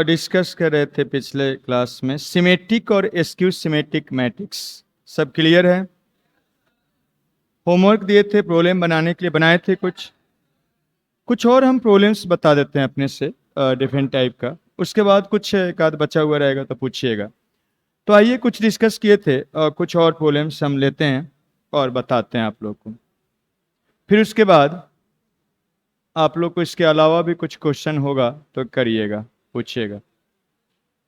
Discuss कर रहे थे पिछले क्लास में सिमेट्रिक और एस्क्यू सिमेट्रिक मैट्रिक्स। सब क्लियर है? होमवर्क दिए थे प्रॉब्लम बनाने के लिए, बनाए थे कुछ और हम प्रॉब्लम्स बता देते हैं अपने से डिफरेंट टाइप का। उसके बाद कुछ एक आध बचा हुआ रहेगा तो पूछिएगा। तो आइए कुछ डिस्कस किए थे और कुछ और प्रॉब्लम्स हम लेते हैं और बताते हैं आप लोग को। फिर उसके बाद आप लोग को इसके अलावा भी कुछ क्वेश्चन होगा तो करिएगा, पूछिएगा।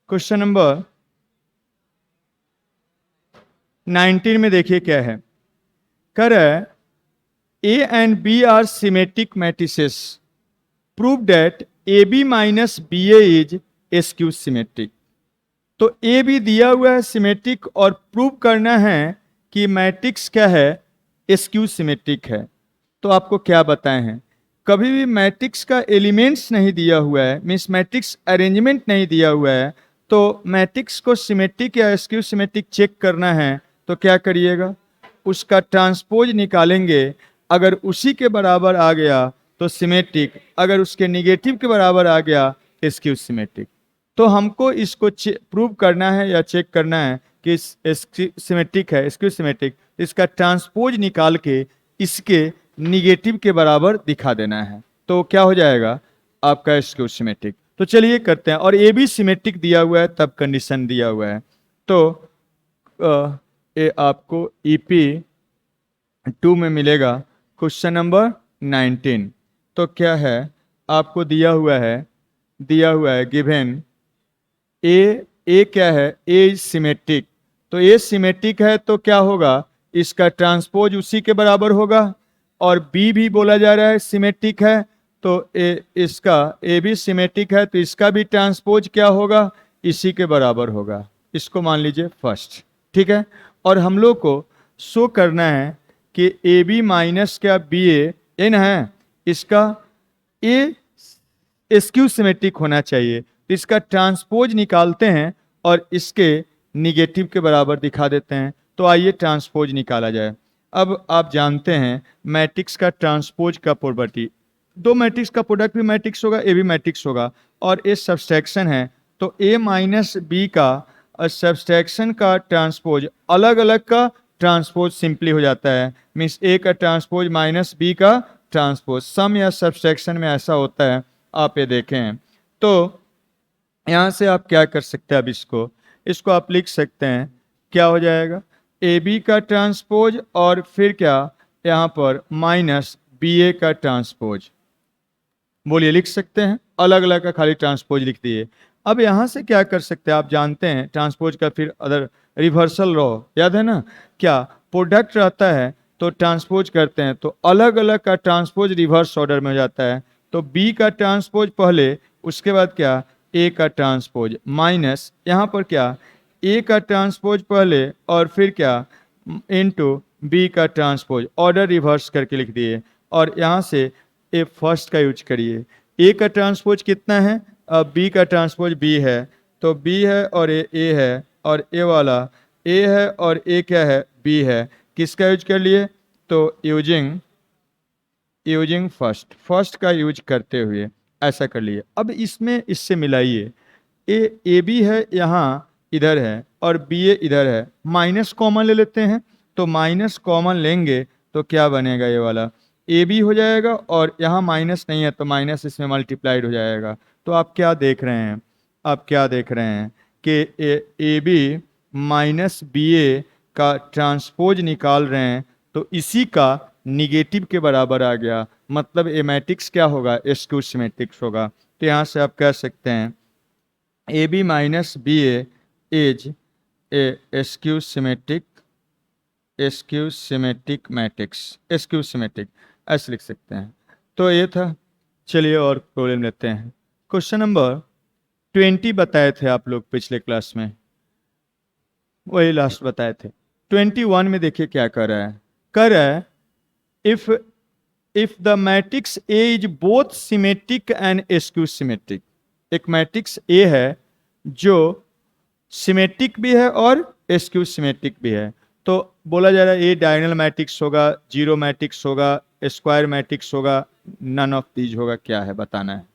क्वेश्चन नंबर 19 में देखिए क्या है। कर A and B are symmetric matrices. Prove that AB minus BA is skew symmetric. तो ए बी दिया हुआ है सिमेट्रिक और प्रूव करना है कि मैट्रिक्स क्या है, स्क्यू सिमेट्रिक है। तो आपको क्या बताए हैं, कभी भी मैट्रिक्स का एलिमेंट्स नहीं दिया हुआ है, मीन्स मैट्रिक्स अरेंजमेंट नहीं दिया हुआ है, तो मैट्रिक्स को सिमेट्रिक या स्क्यू सिमेट्रिक चेक करना है तो क्या करिएगा, उसका ट्रांसपोज निकालेंगे। अगर उसी के बराबर आ गया तो सिमेट्रिक, अगर उसके निगेटिव के बराबर आ गया स्क्यू सिमेट्रिक। तो हमको इसको प्रूव करना है या चेक करना है कि सिमेट्रिक है, स्क्यू सिमेट्रिक। इसका ट्रांसपोज निकाल के इसके निगेटिव के बराबर दिखा देना है, तो क्या हो जाएगा आपका स्क्यू सिमेट्रिक। तो चलिए करते हैं। और ए भी सिमेट्रिक दिया हुआ है तब कंडीशन दिया हुआ है। तो ये आपको ईपी 2 में मिलेगा क्वेश्चन नंबर 19। तो क्या है आपको दिया हुआ है गिवन ए क्या है, ए सिमेट्रिक। तो ए सिमेट्रिक है तो क्या होगा, इसका ट्रांसपोज उसी के बराबर होगा। और बी भी बोला जा रहा है सिमेट्रिक है, तो इसका ए भी सिमेट्रिक है तो इसका भी ट्रांसपोज क्या होगा, इसी के बराबर होगा। इसको मान लीजिए फर्स्ट, ठीक है। और हम लोग को शो करना है कि ए बी माइनस क्या बी एन है, इसका ए स्क्यू सिमेट्रिक होना चाहिए। तो इसका ट्रांसपोज निकालते हैं और इसके निगेटिव के बराबर दिखा देते हैं। तो आइए ट्रांसपोज निकाला जाए। अब आप जानते हैं मैट्रिक्स का ट्रांसपोज का प्रॉपर्टी, दो मैट्रिक्स का प्रोडक्ट भी मैट्रिक्स होगा, ए भी मैट्रिक्स होगा। और ए सब्सट्रैक्शन है तो ए माइनस बी का सब्सट्रैक्शन का ट्रांसपोज अलग अलग का ट्रांसपोज सिंपली हो जाता है। मीन्स ए का ट्रांसपोज माइनस बी का ट्रांसपोज, सम या सब्सट्रैक्शन में ऐसा होता है, आप ये देखें। तो यहाँ से आप क्या कर सकते हैं, अब इसको आप लिख सकते हैं, क्या हो जाएगा ए बी का ट्रांसपोज और फिर क्या यहाँ पर माइनस बी ए का ट्रांसपोज। बोलिए लिख सकते हैं, अलग अलग का खाली ट्रांसपोज लिख दिए। अब यहाँ से क्या कर सकते हैं, आप जानते हैं ट्रांसपोज का फिर अदर रिवर्सल लॉ याद है ना, क्या प्रोडक्ट रहता है तो ट्रांसपोज करते हैं तो अलग अलग का ट्रांसपोज रिवर्स ऑर्डर में हो जाता है। तो बी का ट्रांसपोज पहले, उसके बाद क्या ए का ट्रांसपोज माइनस यहाँ पर क्या ए का ट्रांसपोज पहले और फिर क्या इनटू बी का ट्रांसपोज, ऑर्डर रिवर्स करके लिख दिए। और यहाँ से ए फर्स्ट का यूज करिए। ए का ट्रांसपोज कितना है, अब बी का ट्रांसपोज बी है तो बी है और ए है और ए वाला ए है और ए क्या है बी है। किसका यूज कर लिए, तो यूजिंग फर्स्ट का यूज करते हुए ऐसा कर लिए। अब इसमें इससे मिलाइए, ए बी है यहाँ इधर है और बी ए इधर है, माइनस कॉमन ले लेते हैं। तो माइनस कॉमन लेंगे तो क्या बनेगा, ये वाला ए बी हो जाएगा और यहाँ माइनस नहीं है तो माइनस इसमें मल्टीप्लाइड हो जाएगा। तो आप क्या देख रहे हैं, कि ए बी माइनस बी ए का ट्रांसपोज निकाल रहे हैं तो इसी का निगेटिव के बराबर आ गया, मतलब ए मैट्रिक्स क्या होगा, स्क्यू सिमेट्रिक्स होगा। तो यहाँ से आप कह सकते हैं A B minus B A is a skew symmetric matrix, skew symmetric ऐसे लिख सकते हैं। तो ये था। चलिए और प्रॉब्लम लेते हैं। क्वेश्चन नंबर 20 बताए थे आप लोग पिछले क्लास में, वही लास्ट बताए थे। 21 में देखिए क्या कर रहा है if the matrix A is both symmetric and skew symmetric. एक मैट्रिक्स ए है जो सिमेट्रिक भी है और स्क्यू सिमेट्रिक भी है। तो बोला जा रहा है ए डायगोनल मैट्रिक्स होगा, जीरो मैट्रिक्स होगा, स्क्वायर मैट्रिक्स होगा, नन ऑफ दीज होगा, क्या है बताना है।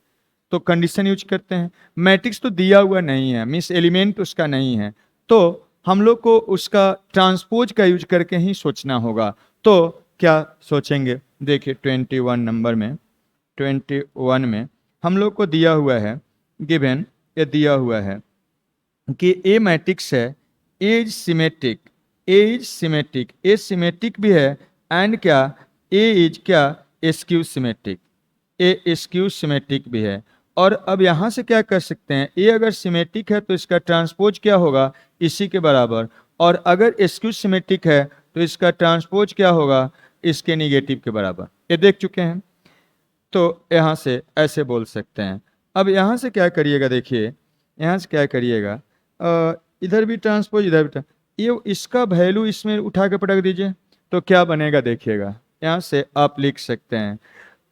तो कंडीशन यूज करते हैं। मैट्रिक्स तो दिया हुआ नहीं है, मीन्स एलिमेंट उसका नहीं है, तो हम लोग को उसका ट्रांसपोज का यूज करके ही सोचना होगा। तो क्या सोचेंगे, देखिए 21 नंबर में, 21 में हम लोग को दिया हुआ है, गिवन ये दिया हुआ है कि ए मैट्रिक्स है, A is symmetric, A is symmetric, A symmetric भी है, एंड क्या ए इज क्या skew symmetric, A skew symmetric भी है। और अब यहां से क्या कर सकते हैं, ए अगर सिमेट्रिक है तो इसका ट्रांसपोज क्या होगा, इसी के बराबर, और अगर एस्क्यू सिमेट्रिक है तो इसका ट्रांसपोज क्या होगा, इसके निगेटिव के बराबर। ये देख चुके हैं, तो यहाँ से ऐसे बोल सकते हैं। अब यहाँ से क्या करिएगा, देखिए यहाँ से क्या करिएगा, इधर भी ट्रांसपोज इधर भी ये इसका वैल्यू इसमें उठा के पटक दीजिए, तो क्या बनेगा देखिएगा। यहाँ से आप लिख सकते हैं,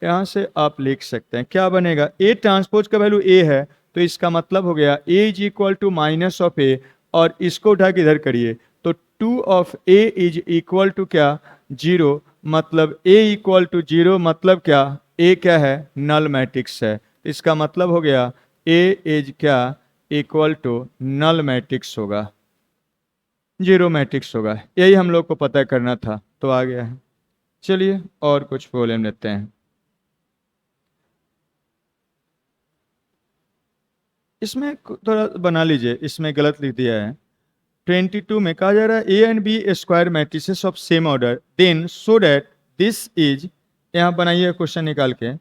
यहाँ से आप लिख सकते हैं क्या बनेगा, ए ट्रांसपोज का वैल्यू ए है, तो इसका मतलब हो गया A is equal to minus of A, और इसको उठा के इधर करिए तो 2 of A is equal to क्या, 0, मतलब ए इक्वल टू 0, मतलब क्या, ए क्या है, नल मैट्रिक्स है। इसका मतलब हो गया ए इज क्या इक्वल टू नल मैट्रिक्स होगा, 0 मैट्रिक्स होगा। यही हम लोग को पता करना था, तो आ गया है। चलिए और कुछ प्रॉब्लम लेते हैं। इसमें थोड़ा बना लीजिए, इसमें गलत लिख दिया है। 22 में कहा जा रहा है A and B square matrices of same order then so that this is, यहां बनाइए क्वेश्चन निकाल के,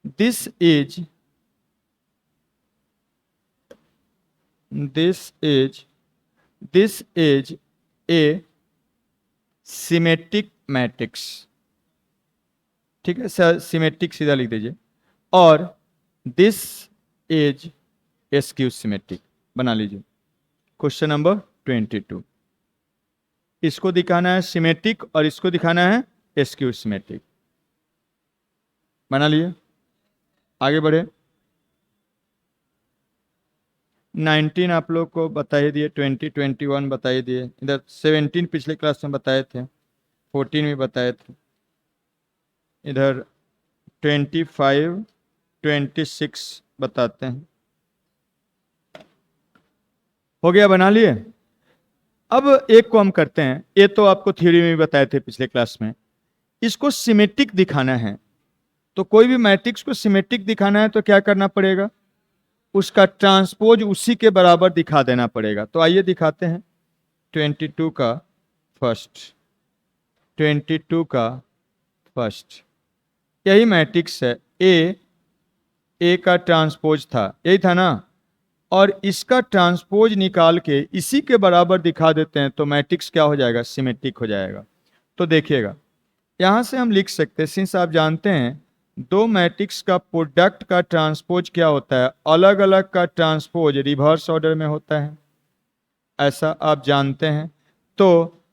this is a symmetric matrix, ठीक है, सिमेट्रिक सीधा लिख दीजिए, और दिस इज एस्क्यू सिमेट्रिक बना लीजिए। क्वेश्चन नंबर 22, इसको दिखाना है सिमेट्रिक और इसको दिखाना है एस्क्यू सिमेट्रिक। बना लिए, आगे बढ़े। 19 आप लोग को बता ही दिए, 20 21 बता ही दिए, इधर 17 पिछले क्लास में बताए थे, 14 भी बताए थे, इधर 25 26 बताते हैं। हो गया, बना लिए। अब एक को हम करते हैं, ये तो आपको थ्योरी में भी बताए थे पिछले क्लास में, इसको सिमेट्रिक दिखाना है। तो कोई भी मैट्रिक्स को सिमेट्रिक दिखाना है तो क्या करना पड़ेगा, उसका ट्रांसपोज उसी के बराबर दिखा देना पड़ेगा। तो आइए दिखाते हैं। 22 का फर्स्ट, 22 का फर्स्ट, यही मैट्रिक्स है, ए का ट्रांसपोज था, यही था ना, और इसका ट्रांसपोज निकाल के इसी के बराबर दिखा देते हैं तो मैट्रिक्स क्या हो जाएगा, सिमेट्रिक हो जाएगा। तो देखिएगा यहां से हम लिख सकते हैं, सिंस आप जानते हैं दो मैट्रिक्स का प्रोडक्ट का ट्रांसपोज क्या होता है, अलग अलग का ट्रांसपोज रिवर्स ऑर्डर में होता है, ऐसा आप जानते हैं। तो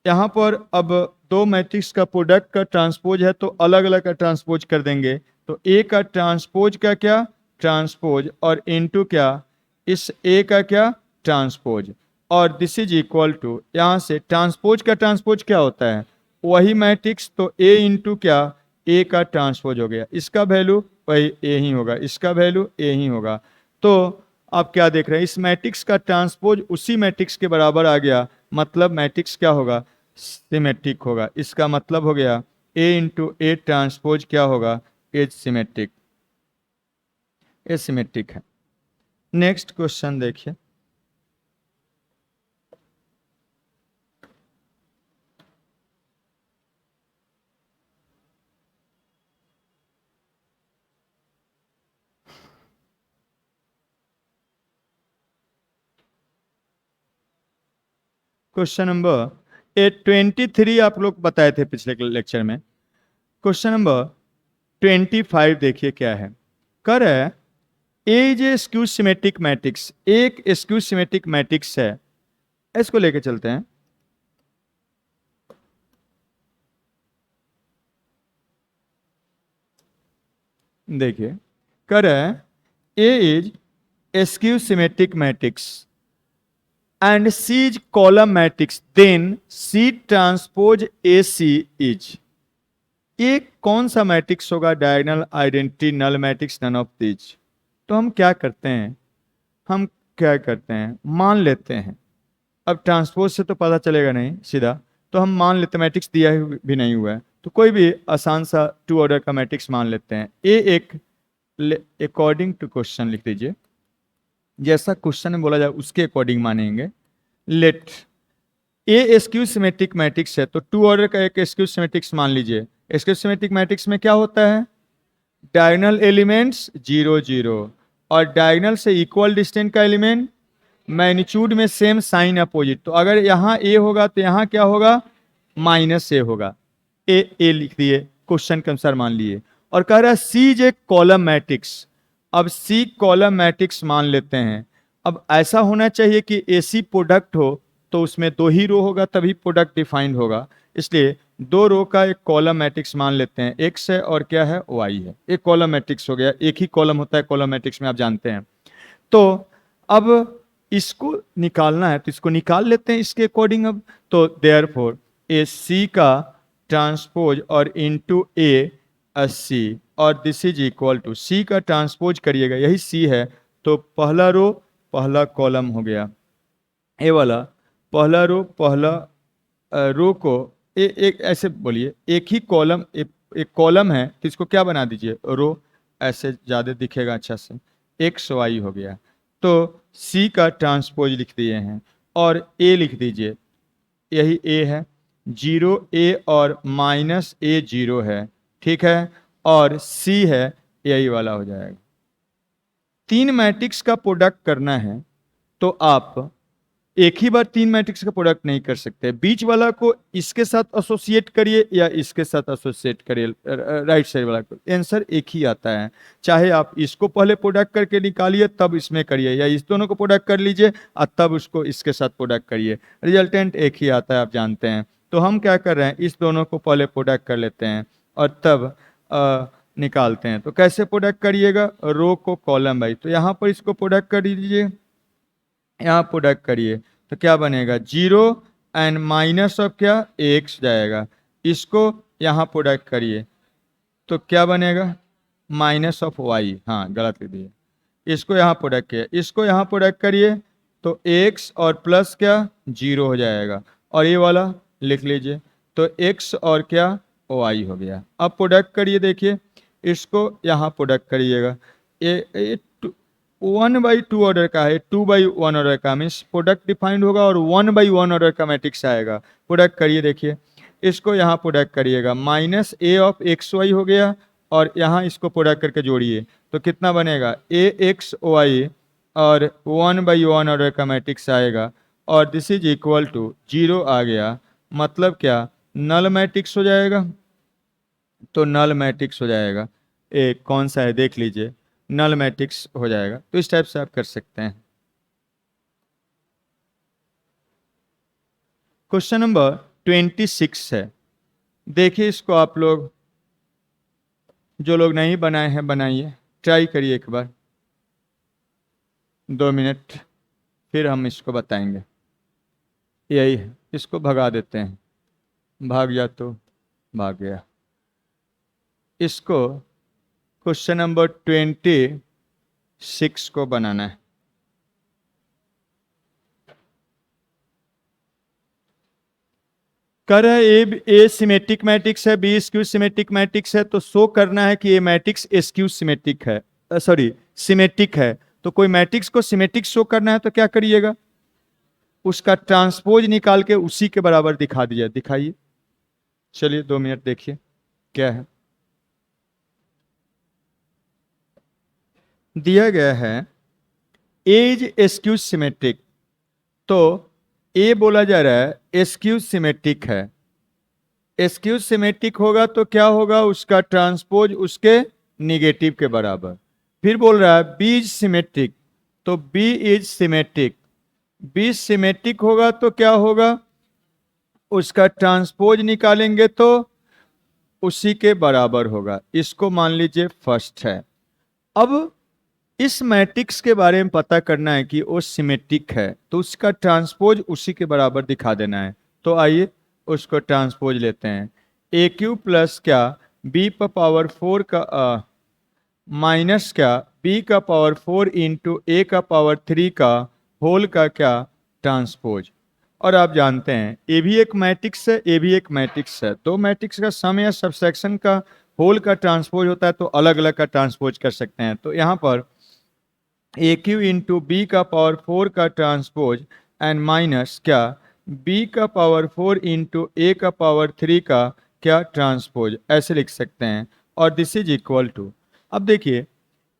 यहाँ पर अब दो मैट्रिक्स का प्रोडक्ट का ट्रांसपोज है तो अलग अलग का ट्रांसपोज कर देंगे, तो ए का ट्रांसपोज का क्या, ट्रांसपोज, और इनटू क्या, इस ए का क्या, ट्रांसपोज, और दिस इज इक्वल टू, यहाँ से ट्रांसपोज का ट्रांसपोज क्या होता है, वही मैट्रिक्स, तो ए इंटू क्या, ए का ट्रांसपोज हो गया, इसका वैल्यू वही ए ही होगा, इसका वैल्यू ए ही होगा। तो आप क्या देख रहे हैं, इस मैट्रिक्स का ट्रांसपोज उसी मैट्रिक्स के बराबर आ गया, मतलब मैट्रिक्स क्या होगा, सिमेट्रिक होगा। इसका मतलब हो गया ए इंटू ए ट्रांसपोज क्या होगा, ए सिमेट्रिक, ए सिमेट्रिक है। नेक्स्ट क्वेश्चन देखिए, क्वेश्चन नंबर 23 आप लोग बताए थे पिछले लेक्चर में। क्वेश्चन नंबर 25 देखिए क्या है, कर है A is a skew symmetric matrix, एक स्क्यू सिमेट्रिक मैट्रिक्स है, इसको लेके चलते हैं। देखिए कर है A is skew symmetric matrix and C is column matrix, then C transpose AC is, ये कौन सा मैट्रिक्स होगा? Diagonal, identity, null matrix, none of these. तो हम क्या करते हैं, मान लेते हैं। अब ट्रांसपोज से तो पता चलेगा नहीं सीधा, तो हम मान लेते, मैट्रिक्स दिया भी नहीं हुआ है तो कोई भी आसान सा टू ऑर्डर का मैट्रिक्स मान लेते हैं। ए एक, अकॉर्डिंग टू क्वेश्चन लिख दीजिए, जैसा क्वेश्चन में बोला जाए उसके अकॉर्डिंग मानेंगे। लेट ए स्क्यू सिमेट्रिक मैट्रिक्स है, तो टू ऑर्डर का एक स्क्यू सिमेट्रिक्स मान लीजिए। स्क्यू सिमेट्रिक मैट्रिक्स में क्या होता है? डायगोनल एलिमेंट्स 0 0 और डायगोनल से इक्वल डिस्टेंस का एलिमेंट मैग्नीट्यूड में सेम साइन अपोजिट। तो अगर यहाँ ए होगा तो यहाँ क्या होगा? माइनस ए होगा। ए लिख दिए, क्वेश्चन के अनुसार मान लिए। और कह रहा है सी इज ए कॉलम मैट्रिक्स। अब सी कॉलम मैट्रिक्स मान लेते हैं। अब ऐसा होना चाहिए कि एसी प्रोडक्ट हो तो उसमें 2 ही रो होगा, तभी प्रोडक्ट डिफाइंड होगा। इसलिए 2 रो का एक कॉलम मैट्रिक्स मान लेते हैं। एक्स है और क्या है? वाई है। एक कॉलम मैट्रिक्स हो गया, एक ही कॉलम होता है कॉलम मैट्रिक्स में, आप जानते हैं। तो अब इसको निकालना है तो इसको निकाल लेते हैं इसके अकॉर्डिंग। अब तो देयरफॉर ए सी का ट्रांसपोज और इनटू ए सी, और दिस इज इक्वल टू सी का ट्रांसपोज करिएगा, यही सी है तो पहला रो पहला कॉलम हो गया। ए वाला पहला रो पहला रो को एक ऐसे बोलिए, एक ही कॉलम, एक कॉलम है तो इसको क्या बना दीजिए? रो, ऐसे ज़्यादा दिखेगा अच्छा से। एक्स वाई हो गया, तो सी का ट्रांसपोज लिख दिए हैं और ए लिख दीजिए, यही ए है। 0 ए और माइनस ए 0 है, ठीक है, और सी है, यही वाला हो जाएगा। 3 मैट्रिक्स का प्रोडक्ट करना है तो आप एक ही बार 3 मैट्रिक्स का प्रोडक्ट नहीं कर सकते। बीच वाला को इसके साथ एसोसिएट करिए या इसके साथ एसोसिएट करिए, राइट साइड वाला को, आंसर एक ही आता है। चाहे आप इसको पहले प्रोडक्ट करके निकालिए तब इसमें करिए, या इस दोनों को प्रोडक्ट कर लीजिए और तब उसको इसके साथ प्रोडक्ट करिए, रिजल्टेंट एक ही आता है, आप जानते हैं। तो हम क्या कर रहे हैं, इस दोनों को पहले प्रोडक्ट कर लेते हैं और तब निकालते हैं। तो कैसे प्रोडक्ट करिएगा? रो को कॉलम बाई, तो यहाँ पर इसको प्रोडक्ट कर दीजिए, यहाँ प्रोडक्ट करिए तो क्या बनेगा? 0 एंड माइनस ऑफ क्या? एक्स जाएगा। इसको यहाँ प्रोडक्ट करिए तो क्या बनेगा? माइनस ऑफ वाई, हाँ गलत लिख दिए। इसको यहाँ प्रोडक्ट किया, इसको यहाँ प्रोडक्ट करिए तो एक्स और प्लस क्या? 0 हो जाएगा। और ये वाला लिख लीजिए, तो एक्स और क्या? वाई हो गया। अब प्रोडक्ट करिए, देखिए इसको यहाँ प्रोडक्ट करिएगा। ये 1/2 ऑर्डर का है, 2/1 ऑर्डर का, मीन्स प्रोडक्ट डिफाइंड होगा और 1/1 ऑर्डर का मैट्रिक्स आएगा। प्रोडक्ट करिए, देखिए इसको यहाँ प्रोडक्ट करिएगा, minus A of X Y हो गया और यहाँ इसको प्रोडक्ट करके जोड़िए तो कितना बनेगा? ए एक्स वाई और 1/1 ऑर्डर का मैट्रिक्स आएगा और दिस इज इक्वल टू 0 आ गया। मतलब क्या? नल मैट्रिक्स हो जाएगा। तो नल मैट्रिक्स हो जाएगा। एक कौन सा है देख लीजिए, नल मैट्रिक्स हो जाएगा। तो इस टाइप से आप कर सकते हैं। क्वेश्चन नंबर 26 है, देखिए इसको आप लोग, जो लोग नहीं बनाए हैं बनाइए, ट्राई करिए एक बार, 2 मिनट, फिर हम इसको बताएंगे। यही है, इसको भगा देते हैं, भाग जा तो भाग गया। इसको क्वेश्चन नंबर 26 को बनाना है। कर ए सिमेट्रिक मैट्रिक्स है, बी स्क्यू सिमेट्रिक मैट्रिक्स है, तो शो करना है कि ये मैट्रिक्स स्क्यू सिमेट्रिक है, सॉरी सिमेट्रिक है। तो कोई मैट्रिक्स को सिमेट्रिक शो करना है तो क्या करिएगा? उसका ट्रांसपोज निकाल के उसी के बराबर दिखा दीजिए। दिखाइए, चलिए 2 मिनट देखिए क्या है। दिया गया है ए इज स्क्यू सिमेट्रिक, तो ए बोला जा रहा है स्क्यू सिमेट्रिक है। स्क्यू सिमेट्रिक होगा तो क्या होगा? उसका ट्रांसपोज उसके निगेटिव के बराबर। फिर बोल रहा है बी इज सिमेट्रिक, तो B is symmetric, B symmetric होगा तो क्या होगा? उसका ट्रांसपोज निकालेंगे तो उसी के बराबर होगा। इसको मान लीजिए फर्स्ट है। अब इस मैट्रिक्स के बारे में पता करना है कि वो सिमेट्रिक है तो उसका ट्रांसपोज उसी के बराबर दिखा देना है। तो आइए उसको ट्रांसपोज लेते हैं। ए क्यू प्लस क्या बी का पावर 4 का माइनस क्या बी का पावर 4 इंटू ए का पावर 3 का होल का क्या ट्रांसपोज। और आप जानते हैं ए भी एक मैट्रिक्स है, ए भी एक मैट्रिक्स है, दो मैट्रिक्स का सम या सबसेक्शन का होल का ट्रांसपोज होता है तो अलग अलग का ट्रांसपोज कर सकते हैं। तो यहाँ पर ए क्यू इंटू बी का पावर 4 का ट्रांसपोज एंड माइनस क्या बी का पावर 4 इंटू ए का पावर 3 का क्या ट्रांसपोज, ऐसे लिख सकते हैं। और दिस इज इक्वल टू, अब देखिए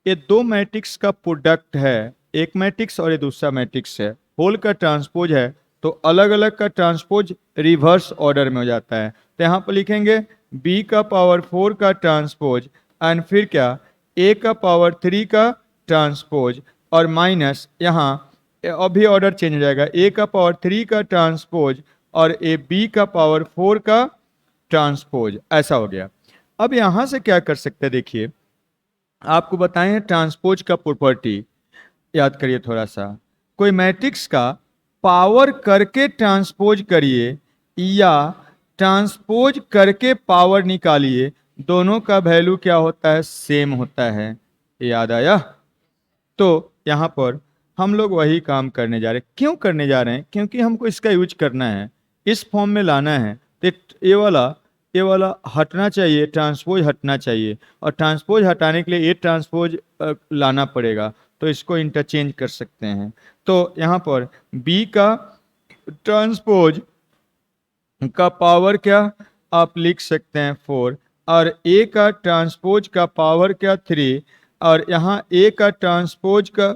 ये दो मैट्रिक्स का प्रोडक्ट है, एक मैट्रिक्स और ये दूसरा मैट्रिक्स है, होल का ट्रांसपोज है तो अलग अलग का ट्रांसपोज रिवर्स ऑर्डर में हो जाता है। तो यहाँ पर लिखेंगे b का पावर 4 का ट्रांसपोज एंड फिर क्या a का पावर 3 का ट्रांसपोज और माइनस यहाँ अभी ऑर्डर चेंज हो जाएगा, a का पावर 3 का ट्रांसपोज और ए b का पावर 4 का ट्रांसपोज, ऐसा हो गया। अब यहाँ से क्या कर सकते हैं, देखिए आपको बताएं ट्रांसपोज का प्रॉपर्टी याद करिए थोड़ा सा। कोई मैट्रिक्स का पावर करके ट्रांसपोज करिए या ट्रांसपोज करके पावर निकालिए, दोनों का वैल्यू क्या होता है, सेम होता है। याद आया? तो यहाँ पर हम लोग वही काम करने जा रहे हैं। क्यों करने जा रहे हैं? क्योंकि हमको इसका यूज करना है, इस फॉर्म में लाना है। तो ये वाला हटना चाहिए, ट्रांसपोज हटना चाहिए, और ट्रांसपोज हटाने के लिए ये ट्रांसपोज लाना पड़ेगा, तो इसको इंटरचेंज कर सकते हैं। तो यहाँ पर b का ट्रांसपोज का पावर क्या आप लिख सकते हैं 4 और a का ट्रांसपोज का पावर क्या 3 और यहाँ a का ट्रांसपोज का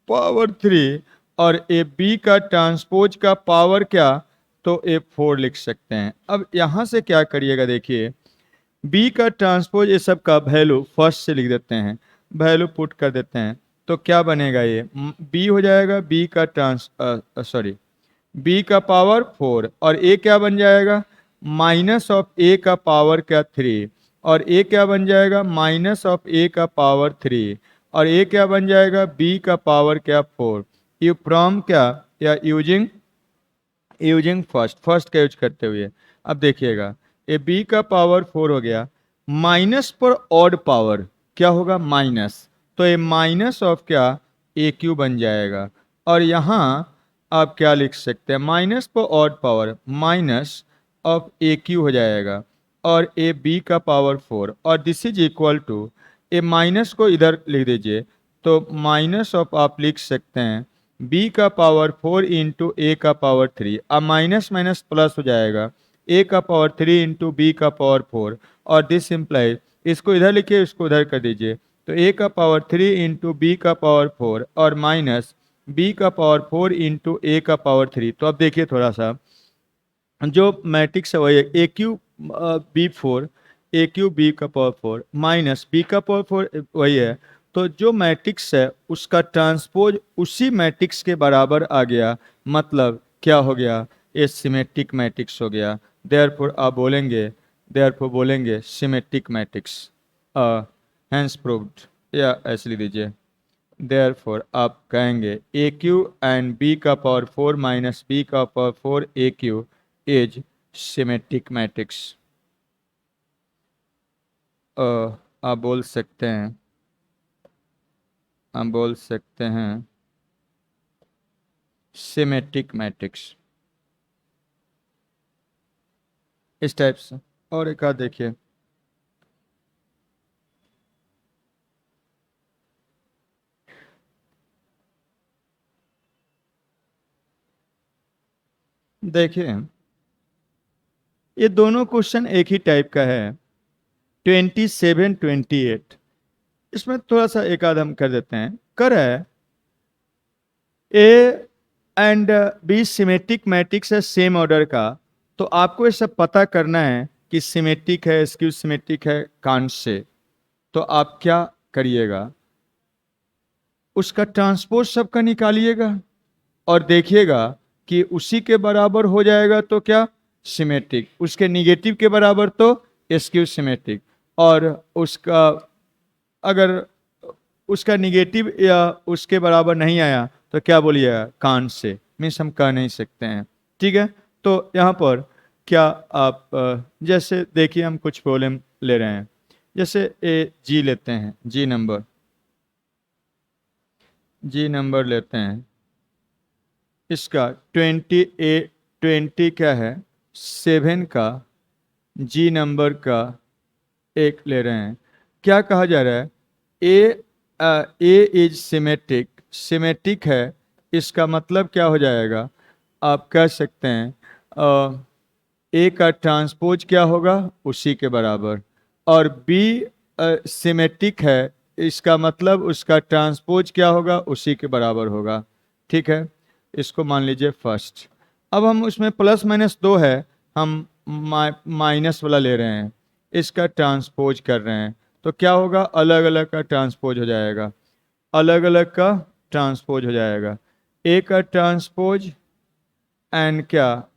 पावर 3 और ए b का ट्रांसपोज का पावर क्या, तो ए 4 लिख सकते हैं। अब यहाँ से क्या करिएगा, देखिए b का ट्रांसपोज ये सब का वैल्यू फर्स्ट से लिख देते हैं, वैल्यू पुट कर देते हैं, तो क्या बनेगा, ये b हो जाएगा b का b का पावर 4 और a क्या बन जाएगा माइनस ऑफ a का पावर क्या 3 और a क्या बन जाएगा माइनस ऑफ a का पावर 3 और a क्या बन जाएगा b का पावर क्या 4। यू फ्रॉम क्या या यूजिंग फर्स्ट का यूज करते हुए। अब देखिएगा ये b का पावर 4 हो गया, माइनस पर ऑड पावर क्या होगा माइनस, तो ये माइनस ऑफ क्या ए क्यू बन जाएगा। और यहाँ आप क्या लिख सकते हैं, माइनस पर odd power minus of A cube हो जाएगा और ए बी का पावर 4 और this is equal to, A minus को इधर लिख दीजिए, तो माइनस ऑफ आप लिख सकते हैं b का पावर 4 इंटू ए का पावर 3, अब माइनस माइनस प्लस हो जाएगा, a का पावर 3 इंटू बी का पावर 4 और दिस इम्प्लाइज, इसको इधर लिखिए इसको उधर कर दीजिए, तो a का पावर 3 इंटू बी का पावर 4 और माइनस b का पावर 4 इंटू ए का पावर 3। तो अब देखिए थोड़ा सा जो मैट्रिक्स है वही है ए क्यू बी 4 ए क्यू बी का पावर 4 माइनस बी का पावर 4 वही है। तो जो मैट्रिक्स है उसका ट्रांसपोज उसी मैट्रिक्स के बराबर आ गया, मतलब क्या हो गया, ये सिमेट्रिक मैट्रिक्स हो गया। देयरफॉर आप बोलेंगे सिमेट्रिक मैट्रिक्स, हैंस प्रूव्ड, या ऐसे लिख दीजिए। देयरफॉर आप कहेंगे ए क्यू एंड बी का पावर 4 माइनस बी का power 4 A Q is symmetric matrix. आप बोल सकते हैं सिमेट्रिक मैट्रिक्स, इस टाइप से। और एक आध देखिए, ये दोनों क्वेश्चन एक ही टाइप का है, 27 28। इसमें थोड़ा सा एक आध हम कर देते हैं। कर है A and B symmetric matrix है सेम ऑर्डर का, तो आपको ये सब पता करना है कि सिमेट्रिक है स्क्यू सिमेट्रिक है कांट से। तो आप क्या करिएगा, उसका ट्रांसपोज सबका निकालिएगा और देखिएगा कि उसी के बराबर हो जाएगा तो क्या सिमेट्रिक, उसके निगेटिव के बराबर तो स्क्यू सिमेट्रिक, और उसका अगर उसका निगेटिव या उसके बराबर नहीं आया तो क्या बोलिएगा कांट से, मीन्स हम कह नहीं सकते हैं। ठीक है, तो यहाँ पर क्या आप जैसे देखिए हम कुछ प्रॉब्लम ले रहे हैं, जैसे ए जी लेते हैं, जी नंबर लेते हैं, इसका 20 क्या है 7 का जी नंबर का एक ले रहे हैं। क्या कहा जा रहा है, ए इज सिमेट्रिक है। इसका मतलब क्या हो जाएगा, आप कह सकते हैं ए का ट्रांसपोज क्या होगा, उसी के बराबर। और बी सिमेट्रिक है, इसका मतलब उसका ट्रांसपोज क्या होगा, उसी के बराबर होगा। ठीक है, इसको मान लीजिए फर्स्ट। अब हम उसमें प्लस माइनस 2 है, हम माइनस वाला ले रहे हैं, इसका ट्रांसपोज कर रहे हैं, तो क्या होगा, अलग अलग का ट्रांसपोज हो जाएगा, अलग अलग का ट्रांसपोज हो जाएगा। ए का ट्रांसपोज एंड क्या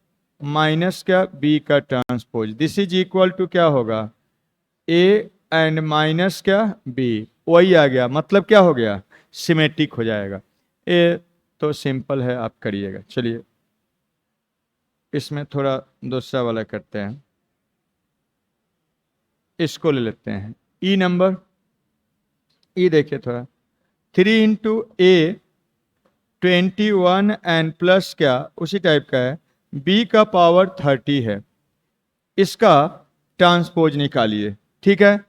माइनस क्या बी का transpose, this is equal to क्या होगा, ए एंड माइनस क्या बी, वही आ गया, मतलब क्या हो गया, सिमेट्रिक हो जाएगा। ए तो सिंपल है, आप करिएगा। चलिए इसमें थोड़ा दूसरा वाला करते हैं, इसको ले लेते हैं ई नंबर। ई देखिए थोड़ा, 3 इंटू ए 21 एंड प्लस क्या उसी टाइप का है, बी का पावर 30 है, इसका ट्रांसपोज निकालिए। ठीक है,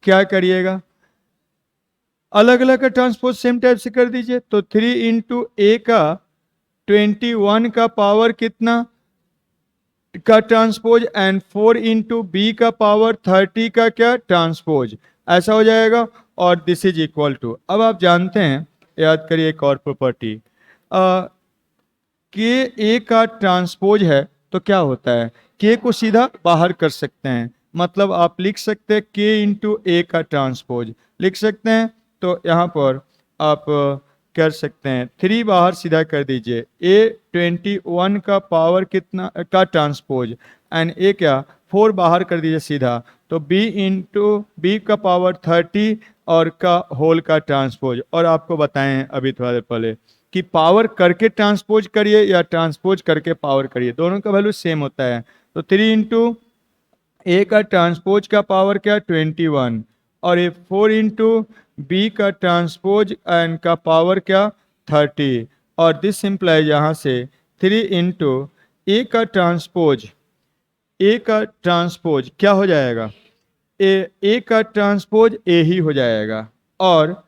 क्या करिएगा, अलग अलग का ट्रांसपोज सेम टाइप से कर दीजिए। तो 3 इंटू ए का 21 का पावर कितना का ट्रांसपोज एंड 4 इंटू बी का पावर 30 का क्या ट्रांसपोज, ऐसा हो जाएगा। और दिस इज इक्वल टू, अब आप जानते हैं, याद करिए एक और प्रॉपर्टी, के ए का ट्रांसपोज है तो क्या होता है, के को सीधा बाहर कर सकते हैं, मतलब आप लिख सकते हैं के इंटू ए का ट्रांसपोज लिख सकते हैं। तो यहाँ पर आप कर सकते हैं 3 बाहर सीधा कर दीजिए, ए 21 का पावर कितना का ट्रांसपोज एंड ए क्या 4 बाहर कर दीजिए सीधा, तो बी इंटू बी का पावर 30 और का होल का ट्रांसपोज। और आपको बताएं अभी थोड़ा देर पहले कि पावर करके ट्रांसपोज करिए या ट्रांसपोज करके पावर करिए, दोनों का वैल्यू सेम होता है। तो 3 इंटू ए का ट्रांसपोज का पावर क्या 21 और ये 4 इंटू बी का ट्रांसपोज एंड का पावर क्या 30, और दिस सिंप्लाइज यहाँ से 3 इंटू ए का ट्रांसपोज क्या हो जाएगा, ए का ट्रांसपोज ए ही हो जाएगा और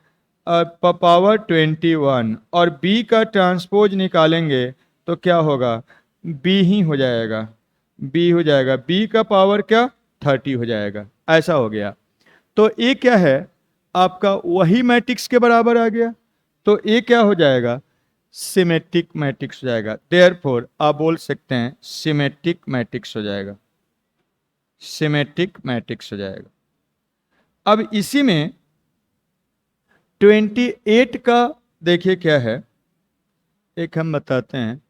पावर 21, और बी का ट्रांसपोज निकालेंगे तो क्या होगा, बी ही हो जाएगा, बी हो जाएगा, बी का पावर क्या 30 हो जाएगा, ऐसा हो गया। तो ए क्या है आपका वही मैट्रिक्स के बराबर आ गया, तो ए क्या हो जाएगा, सिमेट्रिक मैट्रिक्स हो जाएगा। देयरफॉर आप बोल सकते हैं सिमेट्रिक मैट्रिक्स हो जाएगा, सिमेट्रिक मैट्रिक्स हो जाएगा। अब इसी में 28 का देखिए क्या है, एक हम बताते हैं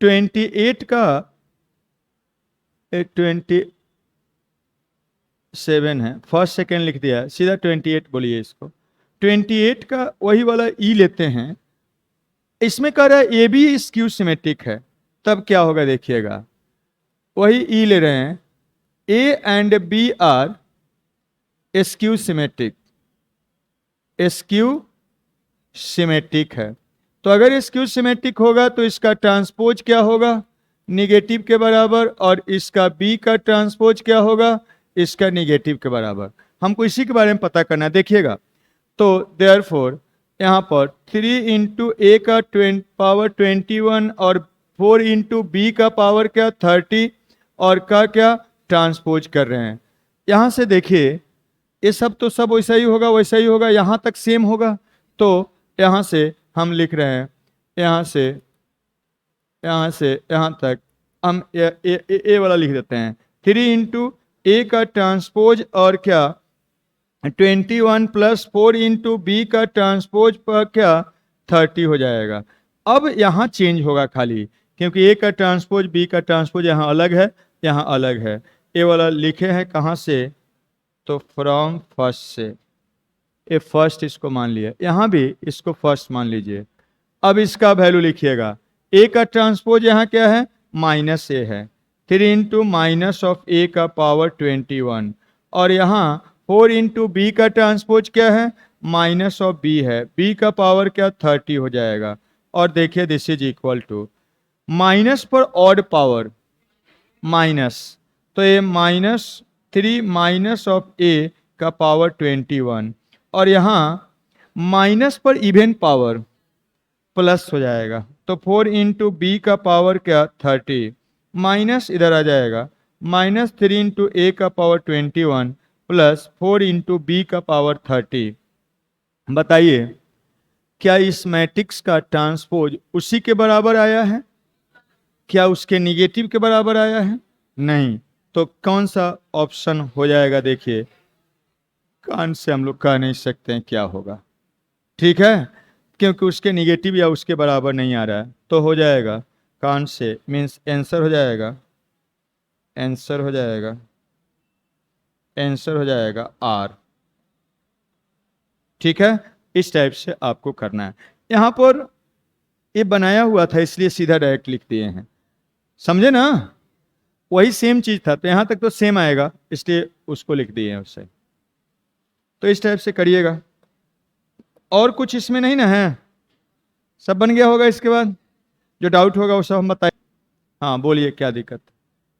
28 का 27 है, फर्स्ट सेकेंड लिख दिया है, सीधा 28 बोलिए इसको। 28 का वही वाला ई लेते हैं, इसमें कह रहा है ए बी स्क्यू सिमेट्रिक है, तब क्या होगा देखिएगा, वही ई ले रहे हैं, A and B are skew symmetric, skew symmetric है। तो अगर स्क्यू सिमेट्रिक होगा तो इसका ट्रांसपोज क्या होगा, निगेटिव के बराबर, और इसका बी का ट्रांसपोज क्या होगा, इसका निगेटिव के बराबर। हमको इसी के बारे में पता करना है, देखिएगा। तो देयरफॉर यहाँ पर 3 इंटू ए का पावर 21 और 4 इंटू बी का पावर क्या 30 और का क्या ट्रांसपोज कर रहे हैं। यहाँ से देखिए ये सब तो सब वैसा ही होगा, वैसा ही होगा, यहाँ तक सेम होगा। तो यहाँ से हम लिख रहे हैं, यहाँ से यहाँ तक हम ए वाला लिख देते हैं, 3 इंटू ए का ट्रांसपोज और क्या 21 प्लस 4 इंटू बी का ट्रांसपोज पर क्या 30 हो जाएगा। अब यहाँ चेंज होगा खाली, क्योंकि ए का ट्रांसपोज बी का ट्रांसपोज यहाँ अलग है, यहाँ अलग है। ए वाला लिखे हैं कहाँ से, तो फ्रॉम फर्स्ट से, ए फर्स्ट इसको मान लिया, यहाँ भी इसको फर्स्ट मान लीजिए। अब इसका वैल्यू लिखिएगा, ए का ट्रांसपोज यहाँ क्या है माइनस ए है, 3 इंटू माइनस ऑफ ए का पावर 21, और यहाँ 4 इंटू बी का ट्रांसपोज क्या है, माइनस ऑफ बी है, बी का पावर क्या 30 हो जाएगा। और देखिए this is equal to minus पर ऑड पावर माइनस, तो ये -3 माइनस ऑफ ए का पावर 21, और यहाँ माइनस पर इवन पावर प्लस हो जाएगा, तो 4 इंटू बी का पावर क्या 30, माइनस इधर आ जाएगा, -3 इंटू ए का पावर 21 प्लस 4 इंटू बी का पावर 30। बताइए क्या इस मैट्रिक्स का ट्रांसपोज उसी के बराबर आया है, क्या उसके निगेटिव के बराबर आया है, नहीं। तो कौन सा ऑप्शन हो जाएगा, देखिए कान से हम लोग कह नहीं सकते हैं क्या होगा, ठीक है, क्योंकि उसके निगेटिव या उसके बराबर नहीं आ रहा है, तो हो जाएगा कान से, मीन्स आंसर हो जाएगा, आंसर हो जाएगा, आंसर हो जाएगा आर। ठीक है, इस टाइप से आपको करना है। यहाँ पर ये बनाया हुआ था इसलिए सीधा डायरेक्ट लिख दिए हैं, समझे ना, वही सेम चीज था, तो यहाँ तक तो सेम आएगा इसलिए उसको लिख दिए हैं उससे। तो इस टाइप से करिएगा, और कुछ इसमें नहीं ना है, सब बन गया होगा। इसके बाद जो डाउट होगा वो सब हम बताएं। हाँ बोलिए क्या दिक्कत,